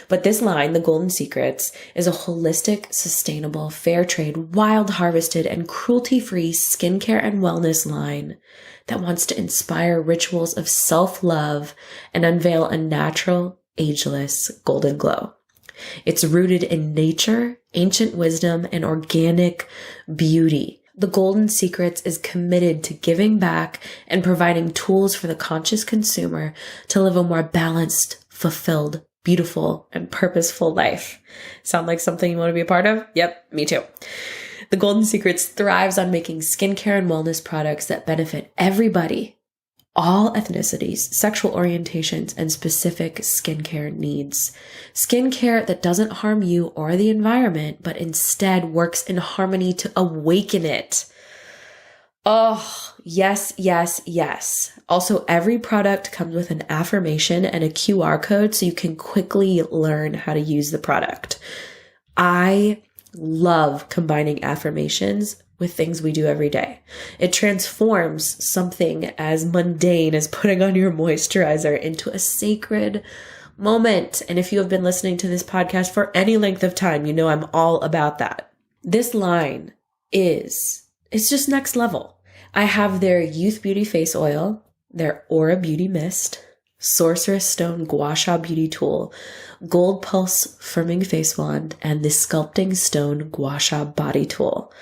But this line, The Golden Secrets, is a holistic, sustainable, fair trade, wild harvested, and cruelty-free skincare and wellness line that wants to inspire rituals of self-love and unveil a natural, ageless golden glow. It's rooted in nature, ancient wisdom, and organic beauty. The Golden Secrets is committed to giving back and providing tools for the conscious consumer to live a more balanced, fulfilled, beautiful, and purposeful life. Sound like something you want to be a part of? Yep, me too. The Golden Secrets thrives on making skincare and wellness products that benefit everybody, all ethnicities, sexual orientations, and specific skincare needs. Skincare that doesn't harm you or the environment, but instead works in harmony to awaken it. Oh, yes, yes, yes. Also, every product comes with an affirmation and a QR code so you can quickly learn how to use the product. I love combining affirmations with things we do every day. It transforms something as mundane as putting on your moisturizer into a sacred moment. And if you have been listening to this podcast for any length of time, you know I'm all about that. This line it's just next level. I have their Youth Beauty Face Oil, their Aura Beauty Mist, Sorceress Stone Gua Sha Beauty Tool, Gold Pulse Firming Face Wand, and the Sculpting Stone Gua Sha Body Tool.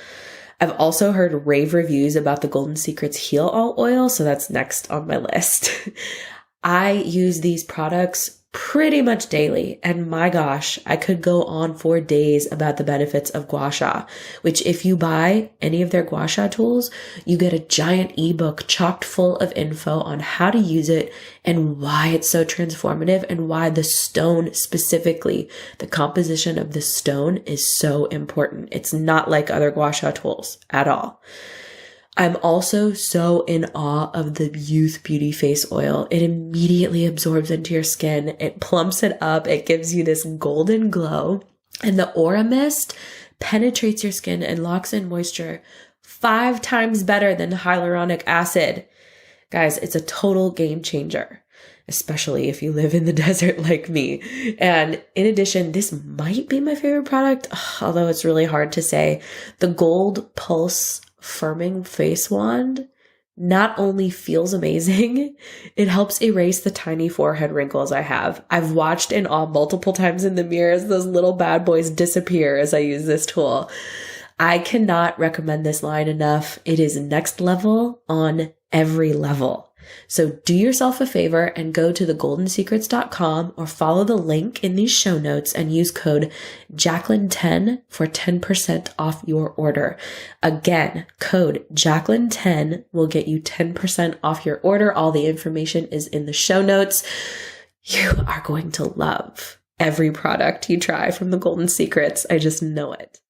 I've also heard rave reviews about the Golden Secrets Heal All Oil, so that's next on my list. I use these products pretty much daily, and my gosh, I could go on for days about the benefits of gua sha, which if you buy any of their gua sha tools, you get a giant ebook chocked full of info on how to use it and why it's so transformative and why the stone specifically, the composition of the stone is so important. It's not like other gua sha tools at all. I'm also so in awe of the Youth Beauty Face Oil. It immediately absorbs into your skin. It plumps it up. It gives you this golden glow. And the Aura Mist penetrates your skin and locks in moisture 5 times better than hyaluronic acid. Guys, it's a total game changer. especially if you live in the desert like me. And in addition, this might be my favorite product, although it's really hard to say. The Gold Pulse Firming Face Wand not only feels amazing, it helps erase the tiny forehead wrinkles I have. I've watched in awe multiple times in the mirror as those little bad boys disappear as I use this tool. I cannot recommend this line enough. It is next level on every level. So do yourself a favor and go to thegoldensecrets.com or follow the link in these show notes and use code Jaclyn10 for 10% off your order. Again, code Jaclyn10 will get you 10% off your order. All the information is in the show notes. You are going to love every product you try from the Golden Secrets. I just know it.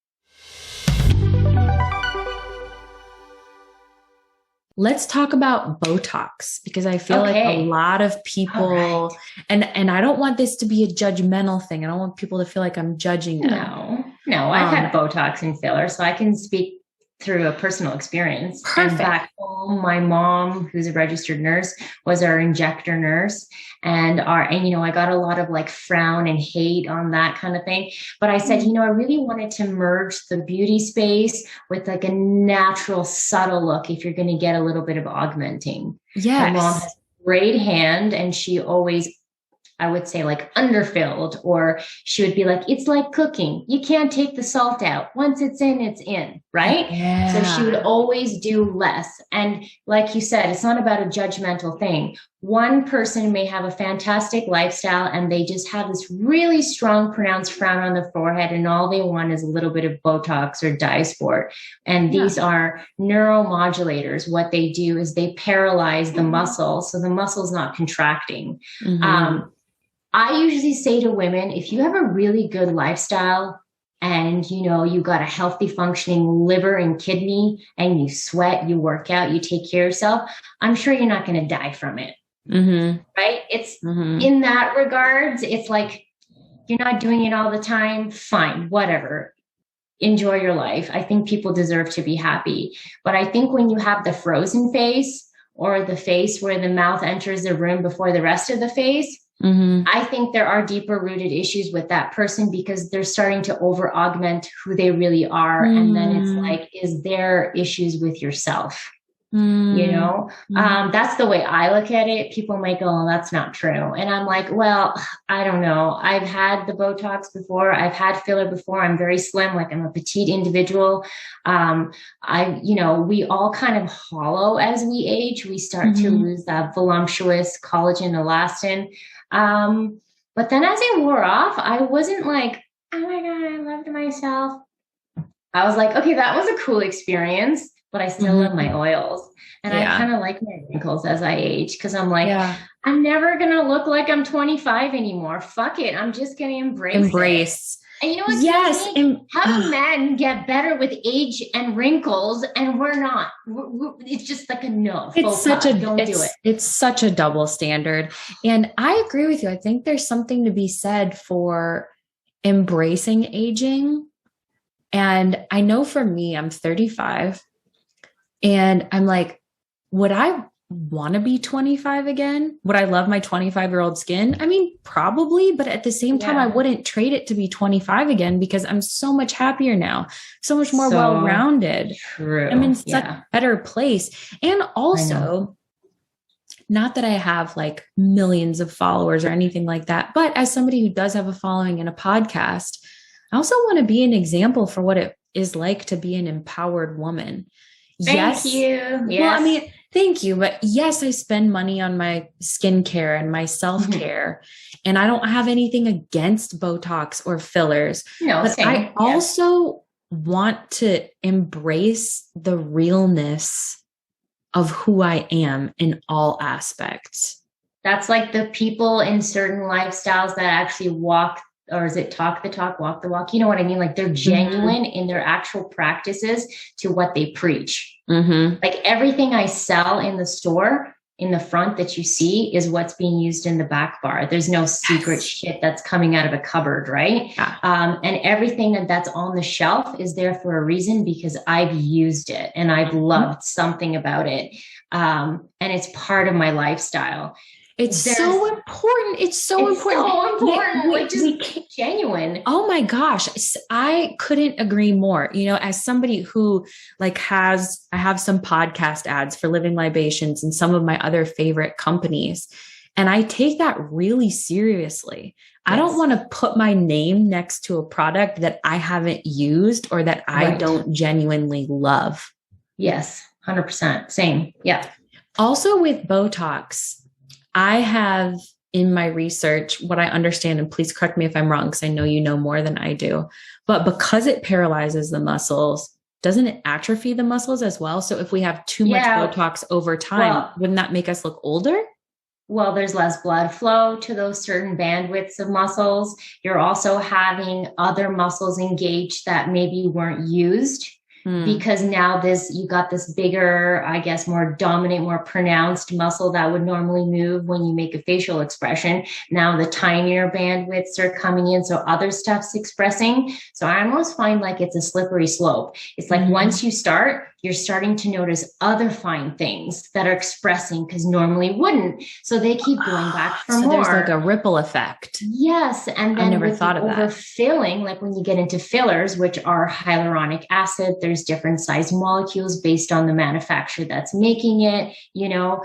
Let's talk about Botox, because I feel like a lot of people, and I don't want this to be a judgmental thing. I don't want people to feel like I'm judging them. No, I've had Botox and filler, so I can speak through a personal experience. Perfect. And back home, my mom, who's a registered nurse, was our injector nurse, and I got a lot of like frown and hate on that kind of thing. But I said, I really wanted to merge the beauty space with like a natural, subtle look if you're going to get a little bit of augmenting. Yes. My mom has a great hand, and she always, I would say, like underfilled, or she would be like, it's like cooking. You can't take the salt out. Once it's in, right? Yeah. So she would always do less. And like you said, it's not about a judgmental thing. One person may have a fantastic lifestyle and they just have this really strong, pronounced frown on the forehead, and all they want is a little bit of Botox or Dysport. And these are neuromodulators. What they do is they paralyze the muscle, so the muscle's not contracting. I usually say to women, if you have a really good lifestyle and, you got a healthy functioning liver and kidney, and you sweat, you work out, you take care of yourself, I'm sure you're not going to die from it. Right? It's in that regards, it's like, you're not doing it all the time. Fine, whatever. Enjoy your life. I think people deserve to be happy. But I think when you have the frozen face, or the face where the mouth enters the room before the rest of the face, I think there are deeper rooted issues with that person, because they're starting to over augment who they really are. And then it's like, is there issues with yourself? That's the way I look at it. People might go, oh, that's not true. And I'm like, well, I don't know. I've had the Botox before. I've had filler before. I'm very slim. Like, I'm a petite individual. We all kind of hollow as we age. We start to lose that voluptuous collagen, elastin. But then as it wore off, I wasn't like, oh my God, I loved myself. I was like, okay, that was a cool experience, but I still love my oils. And I kind of like my wrinkles as I age, because I'm like, I'm never going to look like I'm 25 anymore. Fuck it. I'm just going to embrace it. And you know what's crazy? How do men get better with age and wrinkles, and we're not? It's just like a no. It's such a double standard. And I agree with you. I think there's something to be said for embracing aging. And I know for me, I'm 35, and I'm like, would I want to be 25 again? Would I love my 25-year-old skin? I mean, probably, but at the same time, I wouldn't trade it to be 25 again, because I'm so much happier now, so much more well-rounded. True. I'm in such a better place. And also, not that I have like millions of followers or anything like that, but as somebody who does have a following and a podcast, I also want to be an example for what it is like to be an empowered woman. Thank you. Yes. Well, I mean, thank you. But yes, I spend money on my skincare and my self-care, and I don't have anything against Botox or fillers. No, but same. I also want to embrace the realness of who I am in all aspects. That's like the people in certain lifestyles that actually walk, or is it talk the talk, walk the walk? You know what I mean? Like, they're genuine in their actual practices to what they preach. Like, everything I sell in the store, in the front that you see, is what's being used in the back bar. There's no secret shit that's coming out of a cupboard, right? And everything that's on the shelf is there for a reason, because I've used it and I've loved something about it. And it's part of my lifestyle. It's so important. It's so important. So important. Like just genuine. Oh my gosh. I couldn't agree more. You know, as somebody who like I have some podcast ads for Living Libations and some of my other favorite companies. And I take that really seriously. Yes. I don't want to put my name next to a product that I haven't used or that I don't genuinely love. Yes. 100%. Same. Yeah. Also with Botox, I have in my research what I understand, and please correct me if I'm wrong, because I know you know more than I do, but because it paralyzes the muscles, doesn't it atrophy the muscles as well? So if we have too much Botox over time, wouldn't that make us look older? Well, there's less blood flow to those certain bandwidths of muscles. You're also having other muscles engaged that maybe weren't used. Because now you got this bigger, I guess, more dominant, more pronounced muscle that would normally move when you make a facial expression. Now the tinier bandwidths are coming in, so other stuff's expressing. So I almost find like it's a slippery slope. It's like once you start, you're starting to notice other fine things that are expressing because normally wouldn't. So they keep going back for more. There's like a ripple effect. Yes. And then I never thought of that. Overfilling, like when you get into fillers, which are hyaluronic acid, there's different size molecules based on the manufacturer that's making it. You know,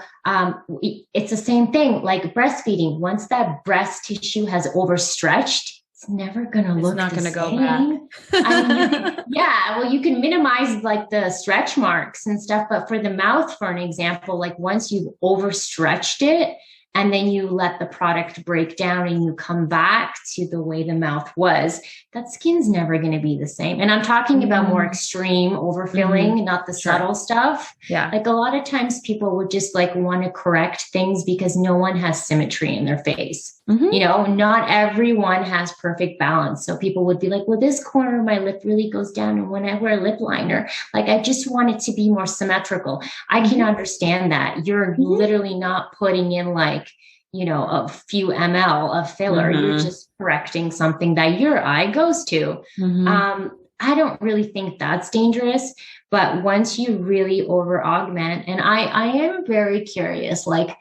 it's the same thing like breastfeeding. Once that breast tissue has overstretched, it's never going to look not going to go back. I mean, you can minimize like the stretch marks and stuff, but for the mouth, for an example, like once you've overstretched it and then you let the product break down and you come back to the way the mouth was, that skin's never going to be the same. And I'm talking about more extreme overfilling, not the subtle stuff. Yeah. Like a lot of times people would just like want to correct things because no one has symmetry in their face. You know, not everyone has perfect balance. So people would be like, well, this corner of my lip really goes down. And when I wear a lip liner, like I just want it to be more symmetrical. I can understand that. You're literally not putting in like, you know, a few ml of filler. You're just correcting something that your eye goes to. I don't really think that's dangerous, but once you really over augment, and I am very curious, like,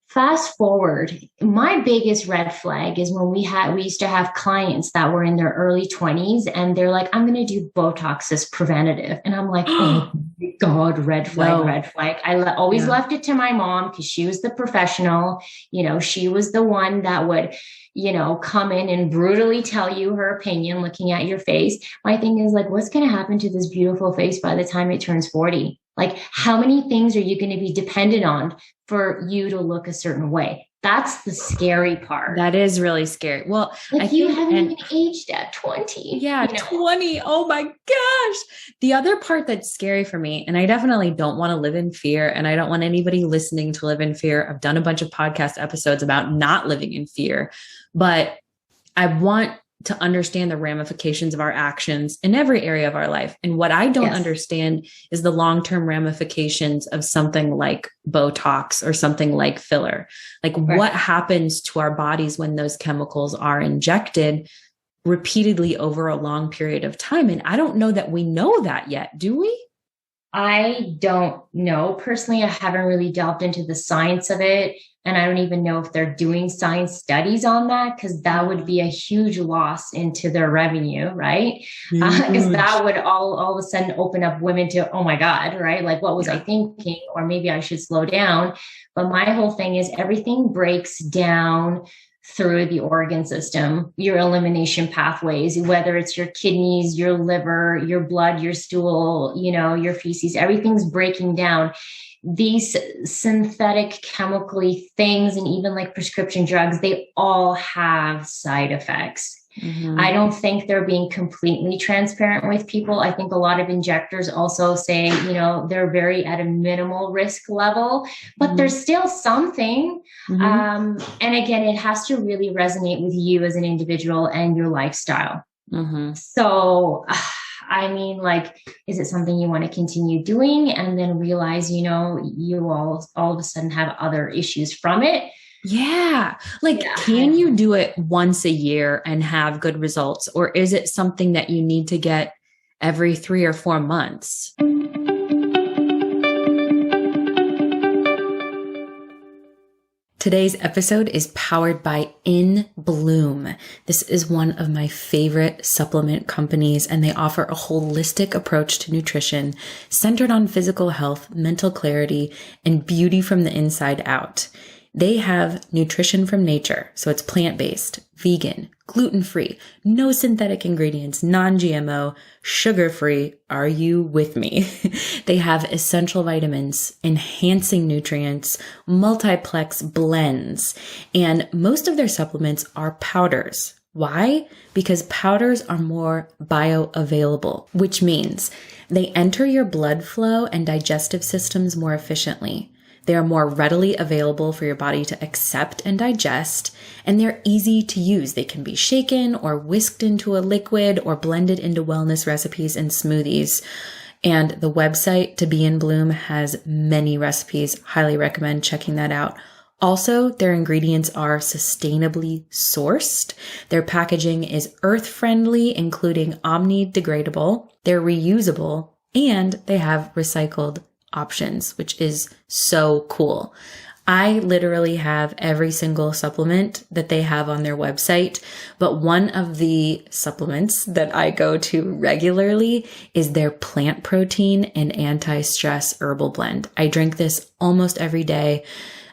fast forward, my biggest red flag is when we used to have clients that were in their early 20s and they're like, I'm going to do Botox as preventative. And I'm like, oh my God, red flag, red flag. I always left it to my mom because she was the professional. You know, she was the one that would, you know, come in and brutally tell you her opinion looking at your face. My thing is like, what's going to happen to this beautiful face by the time it turns 40? Like, how many things are you going to be dependent on for you to look a certain way? That's the scary part. That is really scary. Well, like you haven't even aged at 20. Yeah, you know? 20. Oh my gosh. The other part that's scary for me, and I definitely don't want to live in fear, and I don't want anybody listening to live in fear. I've done a bunch of podcast episodes about not living in fear, but I want to understand the ramifications of our actions in every area of our life. And what I don't understand is the long-term ramifications of something like Botox or something like filler. Like what happens to our bodies when those chemicals are injected repeatedly over a long period of time. And I don't know that we know that yet. Do we? I don't know. Personally, I haven't really delved into the science of it. And I don't even know if they're doing science studies on that, because that would be a huge loss into their revenue, right? Because that would all of a sudden open up women to, oh my God, right? Like, what was I thinking? Or maybe I should slow down. But my whole thing is everything breaks down through the organ system, your elimination pathways, whether it's your kidneys, your liver, your blood, your stool, you know, your feces, everything's breaking down. These synthetic chemically things and even like prescription drugs, they all have side effects. I don't think they're being completely transparent with people. I think a lot of injectors also say, you know, they're very at a minimal risk level, but there's still something. And again, it has to really resonate with you as an individual and your lifestyle. So, I mean, like, is it something you want to continue doing and then realize, you know, you all of a sudden have other issues from it? Yeah. Like, can you do it once a year and have good results? Or is it something that you need to get every 3 or 4 months? Today's episode is powered by INBLOOM. This is one of my favorite supplement companies, and they offer a holistic approach to nutrition centered on physical health, mental clarity, and beauty from the inside out. They have nutrition from nature, so it's plant-based, vegan, gluten-free, no synthetic ingredients, non-GMO, sugar-free. Are you with me? They have essential vitamins, enhancing nutrients, multiplex blends, and most of their supplements are powders. Why? Because powders are more bioavailable, which means they enter your blood flow and digestive systems more efficiently. They are more readily available for your body to accept and digest, and they're easy to use. They can be shaken or whisked into a liquid or blended into wellness recipes and smoothies. And the website to be in bloom has many recipes. Highly recommend checking that out. Also, their ingredients are sustainably sourced. Their packaging is earth-friendly, including omni-degradable. They're reusable, and they have recycled options, which is so cool. I literally have every single supplement that they have on their website, but one of the supplements that I go to regularly is their plant protein and anti-stress herbal blend. I drink this almost every day.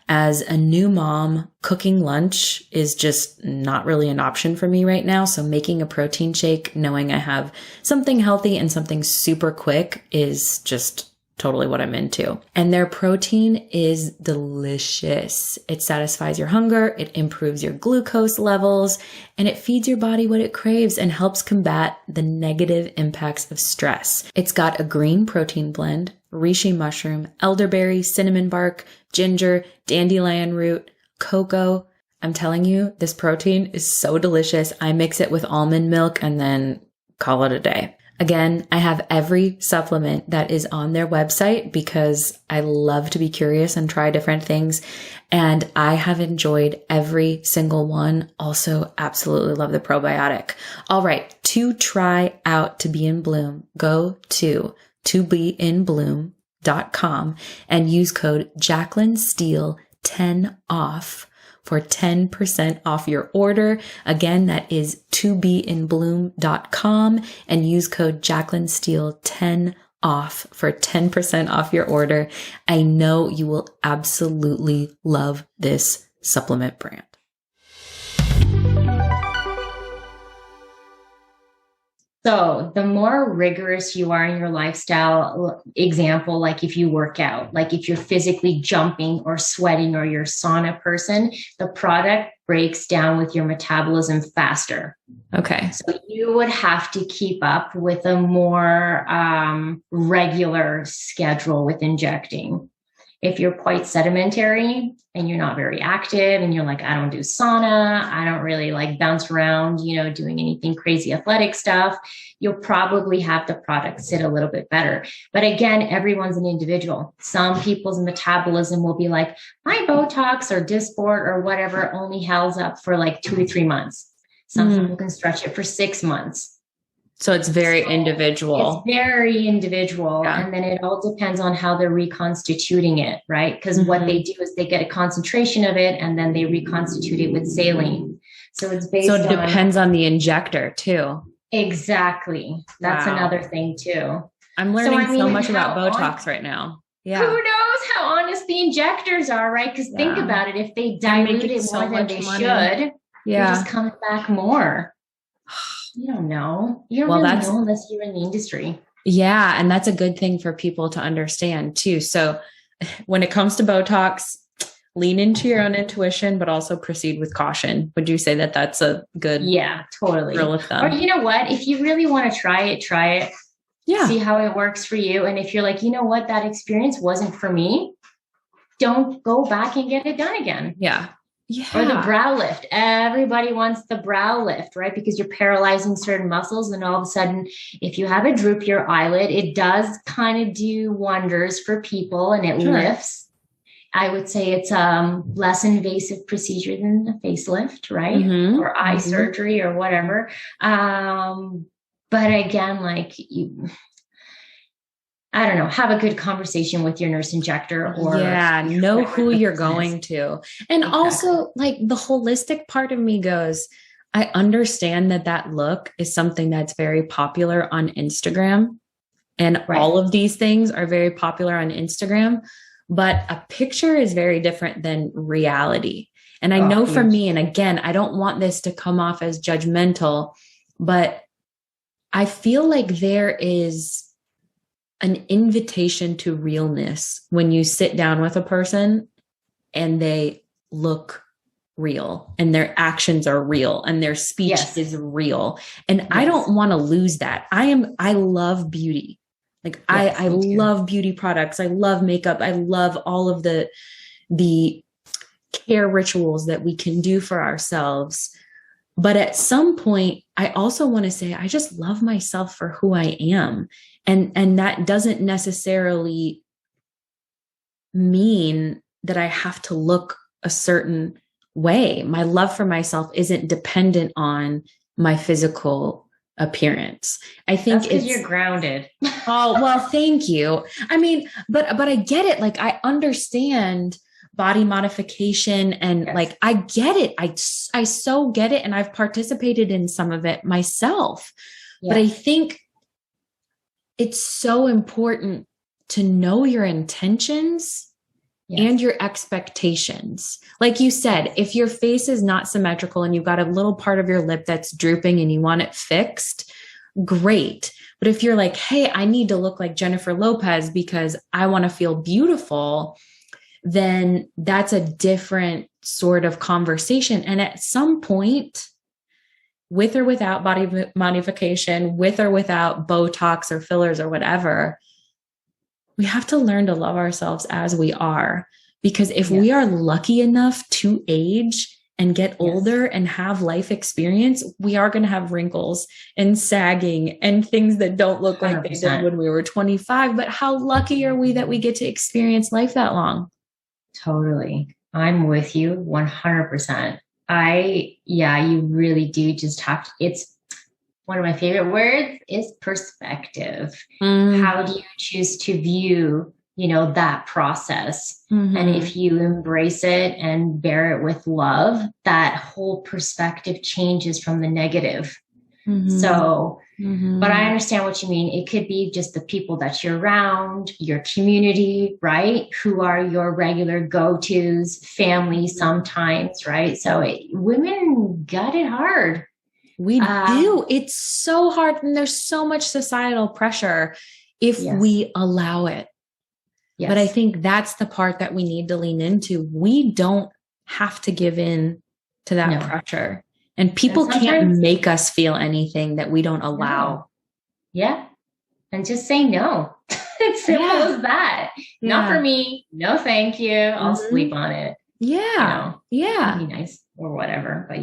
As a new mom, cooking lunch is just not really an option for me right now. So making a protein shake, knowing I have something healthy and something super quick, is just totally what I'm into. And their protein is delicious. It satisfies your hunger, it improves your glucose levels, and it feeds your body what it craves and helps combat the negative impacts of stress. It's got a green protein blend, reishi mushroom, elderberry, cinnamon bark, ginger, dandelion root, cocoa. I'm telling you, this protein is so delicious. I mix it with almond milk and then call it a day. Again, I have every supplement that is on their website because I love to be curious and try different things. And I have enjoyed every single one. Also, absolutely love the probiotic. All right, to try out To Be in Bloom, go to tobeinbloom.com and use code Jaclyn Steele 10 off for 10% off your order. Again, that is tobeinbloom.com and use code Jaclyn Steele 10 off for 10% off your order. I know you will absolutely love this supplement brand. So the more rigorous you are in your lifestyle, example, like if you work out, like if you're physically jumping or sweating or you're a sauna person, the product breaks down with your metabolism faster. Okay. So you would have to keep up with a more regular schedule with injecting. If you're quite sedimentary and you're not very active and you're like, I don't do sauna, I don't really like bounce around, doing anything crazy athletic stuff, you'll probably have the product sit a little bit better. But again, everyone's an individual. Some people's metabolism will be like, my Botox or Dysport or whatever only holds up for like 2 to 3 months. Some people can stretch it for 6 months. So it's very individual. It's very individual. Yeah. And then it all depends on how they're reconstituting it, right? Because what they do is they get a concentration of it and then they reconstitute it with saline. So it's based on... So it depends on the injector too. Exactly. That's another thing too. I'm learning so much about Botox right now. Yeah. Who knows how honest the injectors are, right? Because think about it. If they dilute it more than they should, they're just coming back more. You don't know. You don't really know unless you're in the industry. Yeah. And that's a good thing for people to understand too. So when it comes to Botox, lean into your own intuition, but also proceed with caution. Would you say that that's a good totally rule of thumb? Or you know what? If you really want to try it. Yeah. See how it works for you. And if you're like, you know what, that experience wasn't for me, don't go back and get it done again. Yeah. Yeah. Or the brow lift. Everybody wants the brow lift, right? Because you're paralyzing certain muscles. And all of a sudden, if you have a droopier eyelid, it does kind of do wonders for people and it lifts. I would say it's a less invasive procedure than a facelift, right? Or eye surgery or whatever. But again, I don't know, have a good conversation with your nurse injector or know who you're going to. And Exactly. also like the holistic part of me goes, I understand that look is something that's very popular on Instagram, and all of these things are very popular on Instagram, but a picture is very different than reality. And I know for me, and again, I don't want this to come off as judgmental, but I feel like there is an invitation to realness when you sit down with a person and they look real and their actions are real and their speech is real. And I don't want to lose that. I love beauty. Like I love beauty products. I love makeup. I love all of the care rituals that we can do for ourselves. But at some point, I also want to say, I just love myself for who I am. And that doesn't necessarily mean that I have to look a certain way. My love for myself isn't dependent on my physical appearance. I think it's you're grounded. Oh, well, thank you. I mean, but I get it. Like, I understand body modification and like, I get it. I so get it. And I've participated in some of it myself, but I think it's so important to know your intentions and your expectations. Like you said, if your face is not symmetrical and you've got a little part of your lip that's drooping and you want it fixed, great. But if you're like, hey, I need to look like Jennifer Lopez because I want to feel beautiful, then that's a different sort of conversation. And at some point, with or without body modification, with or without Botox or fillers or whatever, we have to learn to love ourselves as we are. Because if we are lucky enough to age and get older and have life experience, we are going to have wrinkles and sagging and things that don't look like 100%. They did when we were 25. But how lucky are we that we get to experience life that long? Totally. I'm with you 100%. You really do just have to, it's one of my favorite words is perspective. How do you choose to view, that process? And if you embrace it and bear it with love, that whole perspective changes from the negative. So, but I understand what you mean. It could be just the people that you're around, your community, right? Who are your regular go-tos, family sometimes, right? So women got it hard. We do. It's so hard. And there's so much societal pressure if we allow it. But I think that's the part that we need to lean into. We don't have to give in to that pressure. And people can't make us feel anything that we don't allow. No. Yeah. And just say no. It's simple as that. Not for me. No, thank you. I'll sleep on it. Yeah. That'd be nice or whatever. But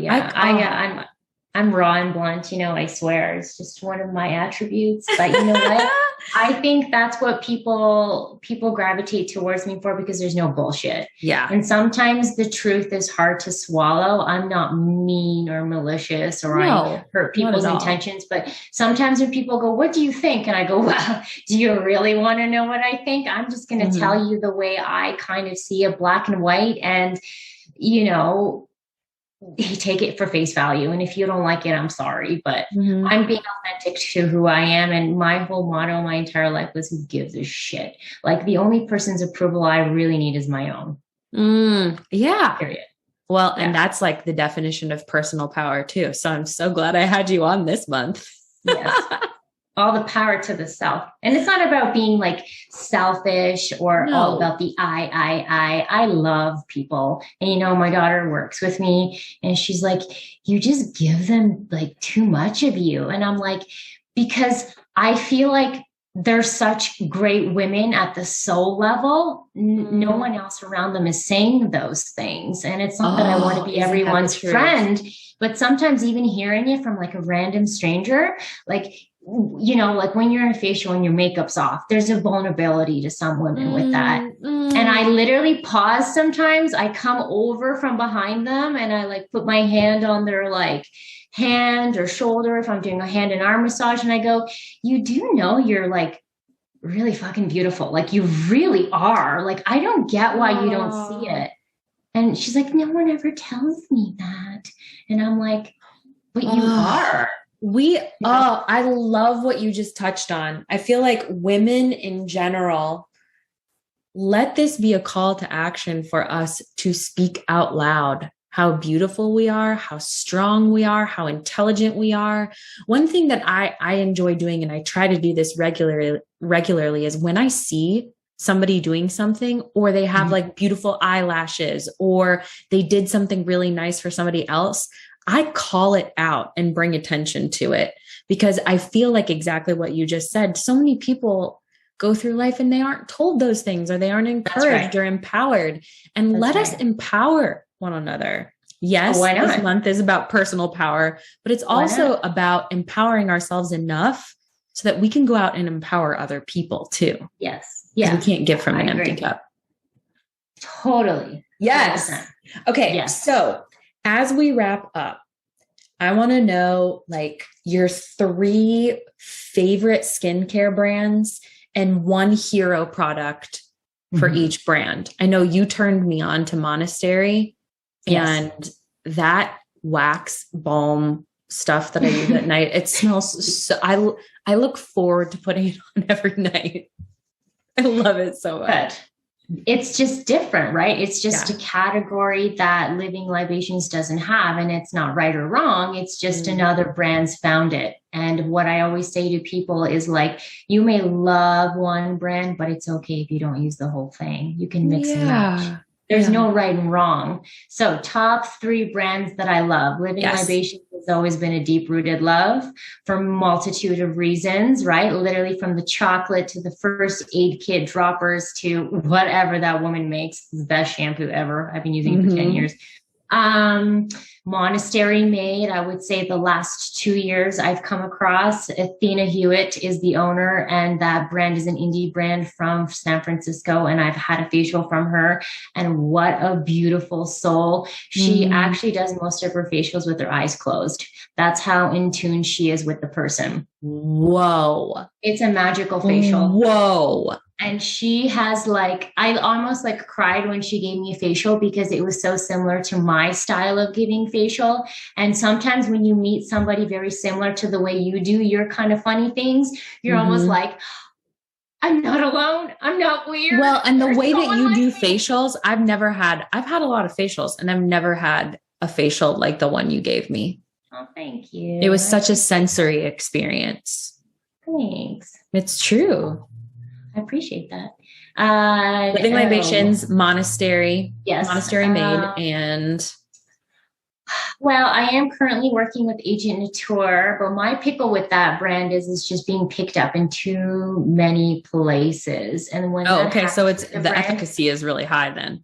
I'm raw and blunt, I swear it's just one of my attributes. But you know what? I think that's what people gravitate towards me for, because there's no bullshit. Yeah. And sometimes the truth is hard to swallow. I'm not mean or malicious or I hurt people's intentions. But sometimes when people go, what do you think? And I go, well, do you really want to know what I think? I'm just going to tell you the way I kind of see it, black and white. And, you take it for face value. And if you don't like it, I'm sorry, but I'm being authentic to who I am. And my whole motto, my entire life was, who gives a shit? Like, the only person's approval I really need is my own. Period. Well, and that's like the definition of personal power too. So I'm so glad I had you on this month. Yes. All the power to the self. And it's not about being like selfish or all about the I love people. And my daughter works with me and she's like, you just give them like too much of you. And I'm like, because I feel like there's such great women at the soul level. No one else around them is saying those things. And it's not that I want to be everyone's friend, but sometimes even hearing it from like a random stranger, like, like when you're in a facial and your makeup's off, there's a vulnerability to some women with that. And I literally pause sometimes. I come over from behind them and I like put my hand on their like hand or shoulder if I'm doing a hand and arm massage. And I go, you do know you're like really fucking beautiful. Like you really are. Like, I don't get why you don't see it. And she's like, no one ever tells me that. And I'm like, but you are. I love what you just touched on. I feel like women in general, let this be a call to action for us to speak out loud how beautiful we are, how strong we are, how intelligent we are. One thing that I enjoy doing, and I try to do this regularly, is when I see somebody doing something, or they have like beautiful eyelashes, or they did something really nice for somebody else, I call it out and bring attention to it, because I feel like exactly what you just said. So many people go through life and they aren't told those things, or they aren't encouraged or empowered. And let us empower one another. Yes, this month is about personal power, but it's also about empowering ourselves enough so that we can go out and empower other people too. Yes. Yeah. We can't give from an empty cup. Totally. Yes. 100%. Okay. Yes. So as we wrap up, I want to know like your 3 favorite skincare brands and 1 hero product for each brand. I know you turned me on to Monastery, and that wax balm stuff that I use at night, it smells so, I look forward to putting it on every night. I love it so much. It's just different, right? It's just a category that Living Libations doesn't have, and it's not right or wrong. It's just another brand's found it. And what I always say to people is like, you may love one brand, but it's okay if you don't use the whole thing. You can mix and match. There's no right and wrong. So top 3 brands that I love. Living Libations has always been a deep-rooted love for a multitude of reasons, right? Literally from the chocolate to the first aid kit droppers to whatever that woman makes. It's the best shampoo ever. I've been using it for 10 years. Monastery made, I would say the last 2 years I've come across. Athena Hewitt is the owner, and that brand is an indie brand from San Francisco. And I've had a facial from her, and what a beautiful soul. She actually does most of her facials with her eyes closed. That's how in tune she is with the person. Whoa. It's a magical facial. Whoa. And she has like, I almost like cried when she gave me a facial because it was so similar to my style of giving facial. And sometimes when you meet somebody very similar to the way you do your kind of funny things, you're almost like, I'm not alone. I'm not weird. Well, and the way that you do facials, I've had a lot of facials, and I've never had a facial like the one you gave me. Oh, thank you. It was such a sensory experience. Thanks. It's true. I appreciate that. Living Libations, Monastery. Yes. Monastery made. And well, I am currently working with Agent Nature, but my pickle with that brand is it's just being picked up in too many places. And when so it's the efficacy is really high then.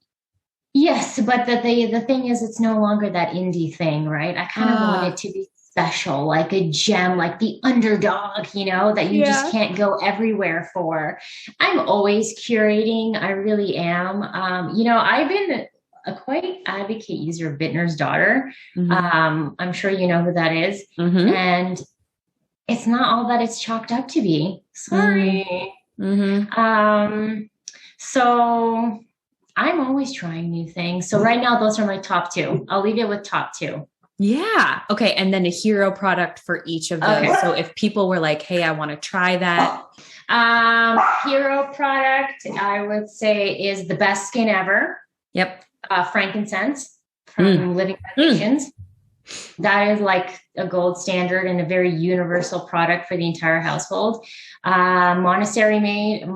Yes, but the thing is, it's no longer that indie thing, right? I kind of want it to be special, like a gem, like the underdog, that you just can't go everywhere for. I'm always curating. I really am. I've been a quite advocate user of Bittner's Daughter. I'm sure you know who that is. And it's not all that it's chalked up to be. Sorry. So I'm always trying new things. So right now, those are my top 2. I'll leave it with top 2. Yeah. Okay. And then a hero product for each of those. Okay. So if people were like, hey, I want to try that. Hero product, I would say, is the best skin ever. Yep. Frankincense from Living Libations. That is like a gold standard and a very universal product for the entire household. Montessori made, I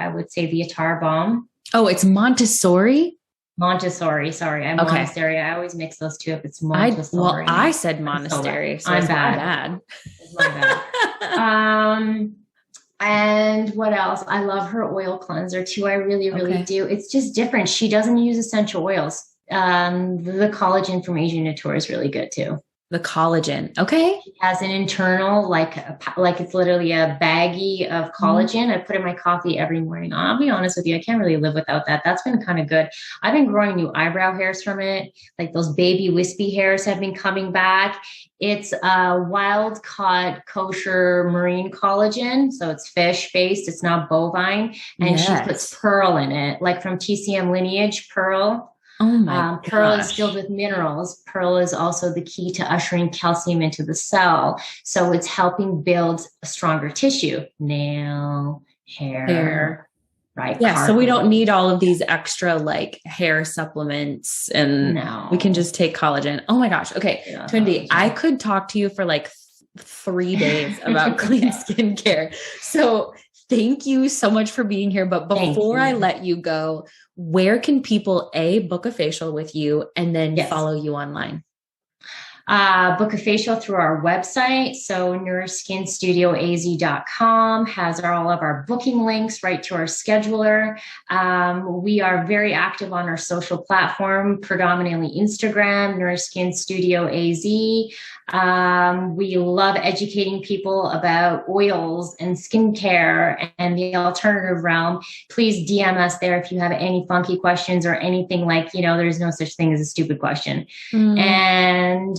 would say the Attar Balm. Oh, it's Montessori? Montessori, sorry. I'm Monastery. I always mix those two up. It's Montessori. I said Monastery, so I'm it's bad. It's my bad. And what else? I love her oil cleanser too. I really, really do. It's just different. She doesn't use essential oils. The collagen from Agent Nature is really good too. The collagen. Okay. She has an internal, like it's literally a baggie of collagen. I put in my coffee every morning. I'll be honest with you, I can't really live without that. That's been kind of good. I've been growing new eyebrow hairs from it. Like those baby wispy hairs have been coming back. It's wild caught kosher marine collagen. So it's fish based. It's not bovine. And she puts pearl in it, like from TCM lineage, pearl. Oh my Pearl is filled with minerals. Pearl is also the key to ushering calcium into the cell. So it's helping build a stronger tissue, nail, hair, right? Yeah. Cartilage. So we don't need all of these extra like hair supplements, and we can just take collagen. Oh my gosh. Okay. Yeah, Tunde, I could talk to you for like 3 days about clean skincare. So thank you so much for being here. But before I let you go, where can people book a facial with you and then follow you online? Book a facial through our website. So nourishskinstudioaz.com has all of our booking links right to our scheduler. We are very active on our social platform, predominantly Instagram, Nourish Skin Studio AZ. We love educating people about oils and skincare and the alternative realm. Please DM us there if you have any funky questions or anything like, there's no such thing as a stupid question. And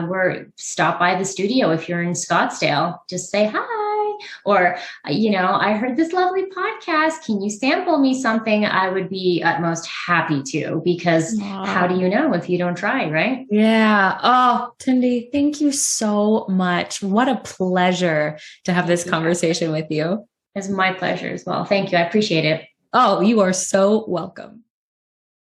we're stop by the studio. If you're in Scottsdale, just say hi. Or, I heard this lovely podcast. Can you sample me something? I would be utmost happy to, because how do you know if you don't try, right? Yeah. Oh, Tunde, thank you so much. What a pleasure to have this conversation with you. It's my pleasure as well. Thank you. I appreciate it. Oh, you are so welcome.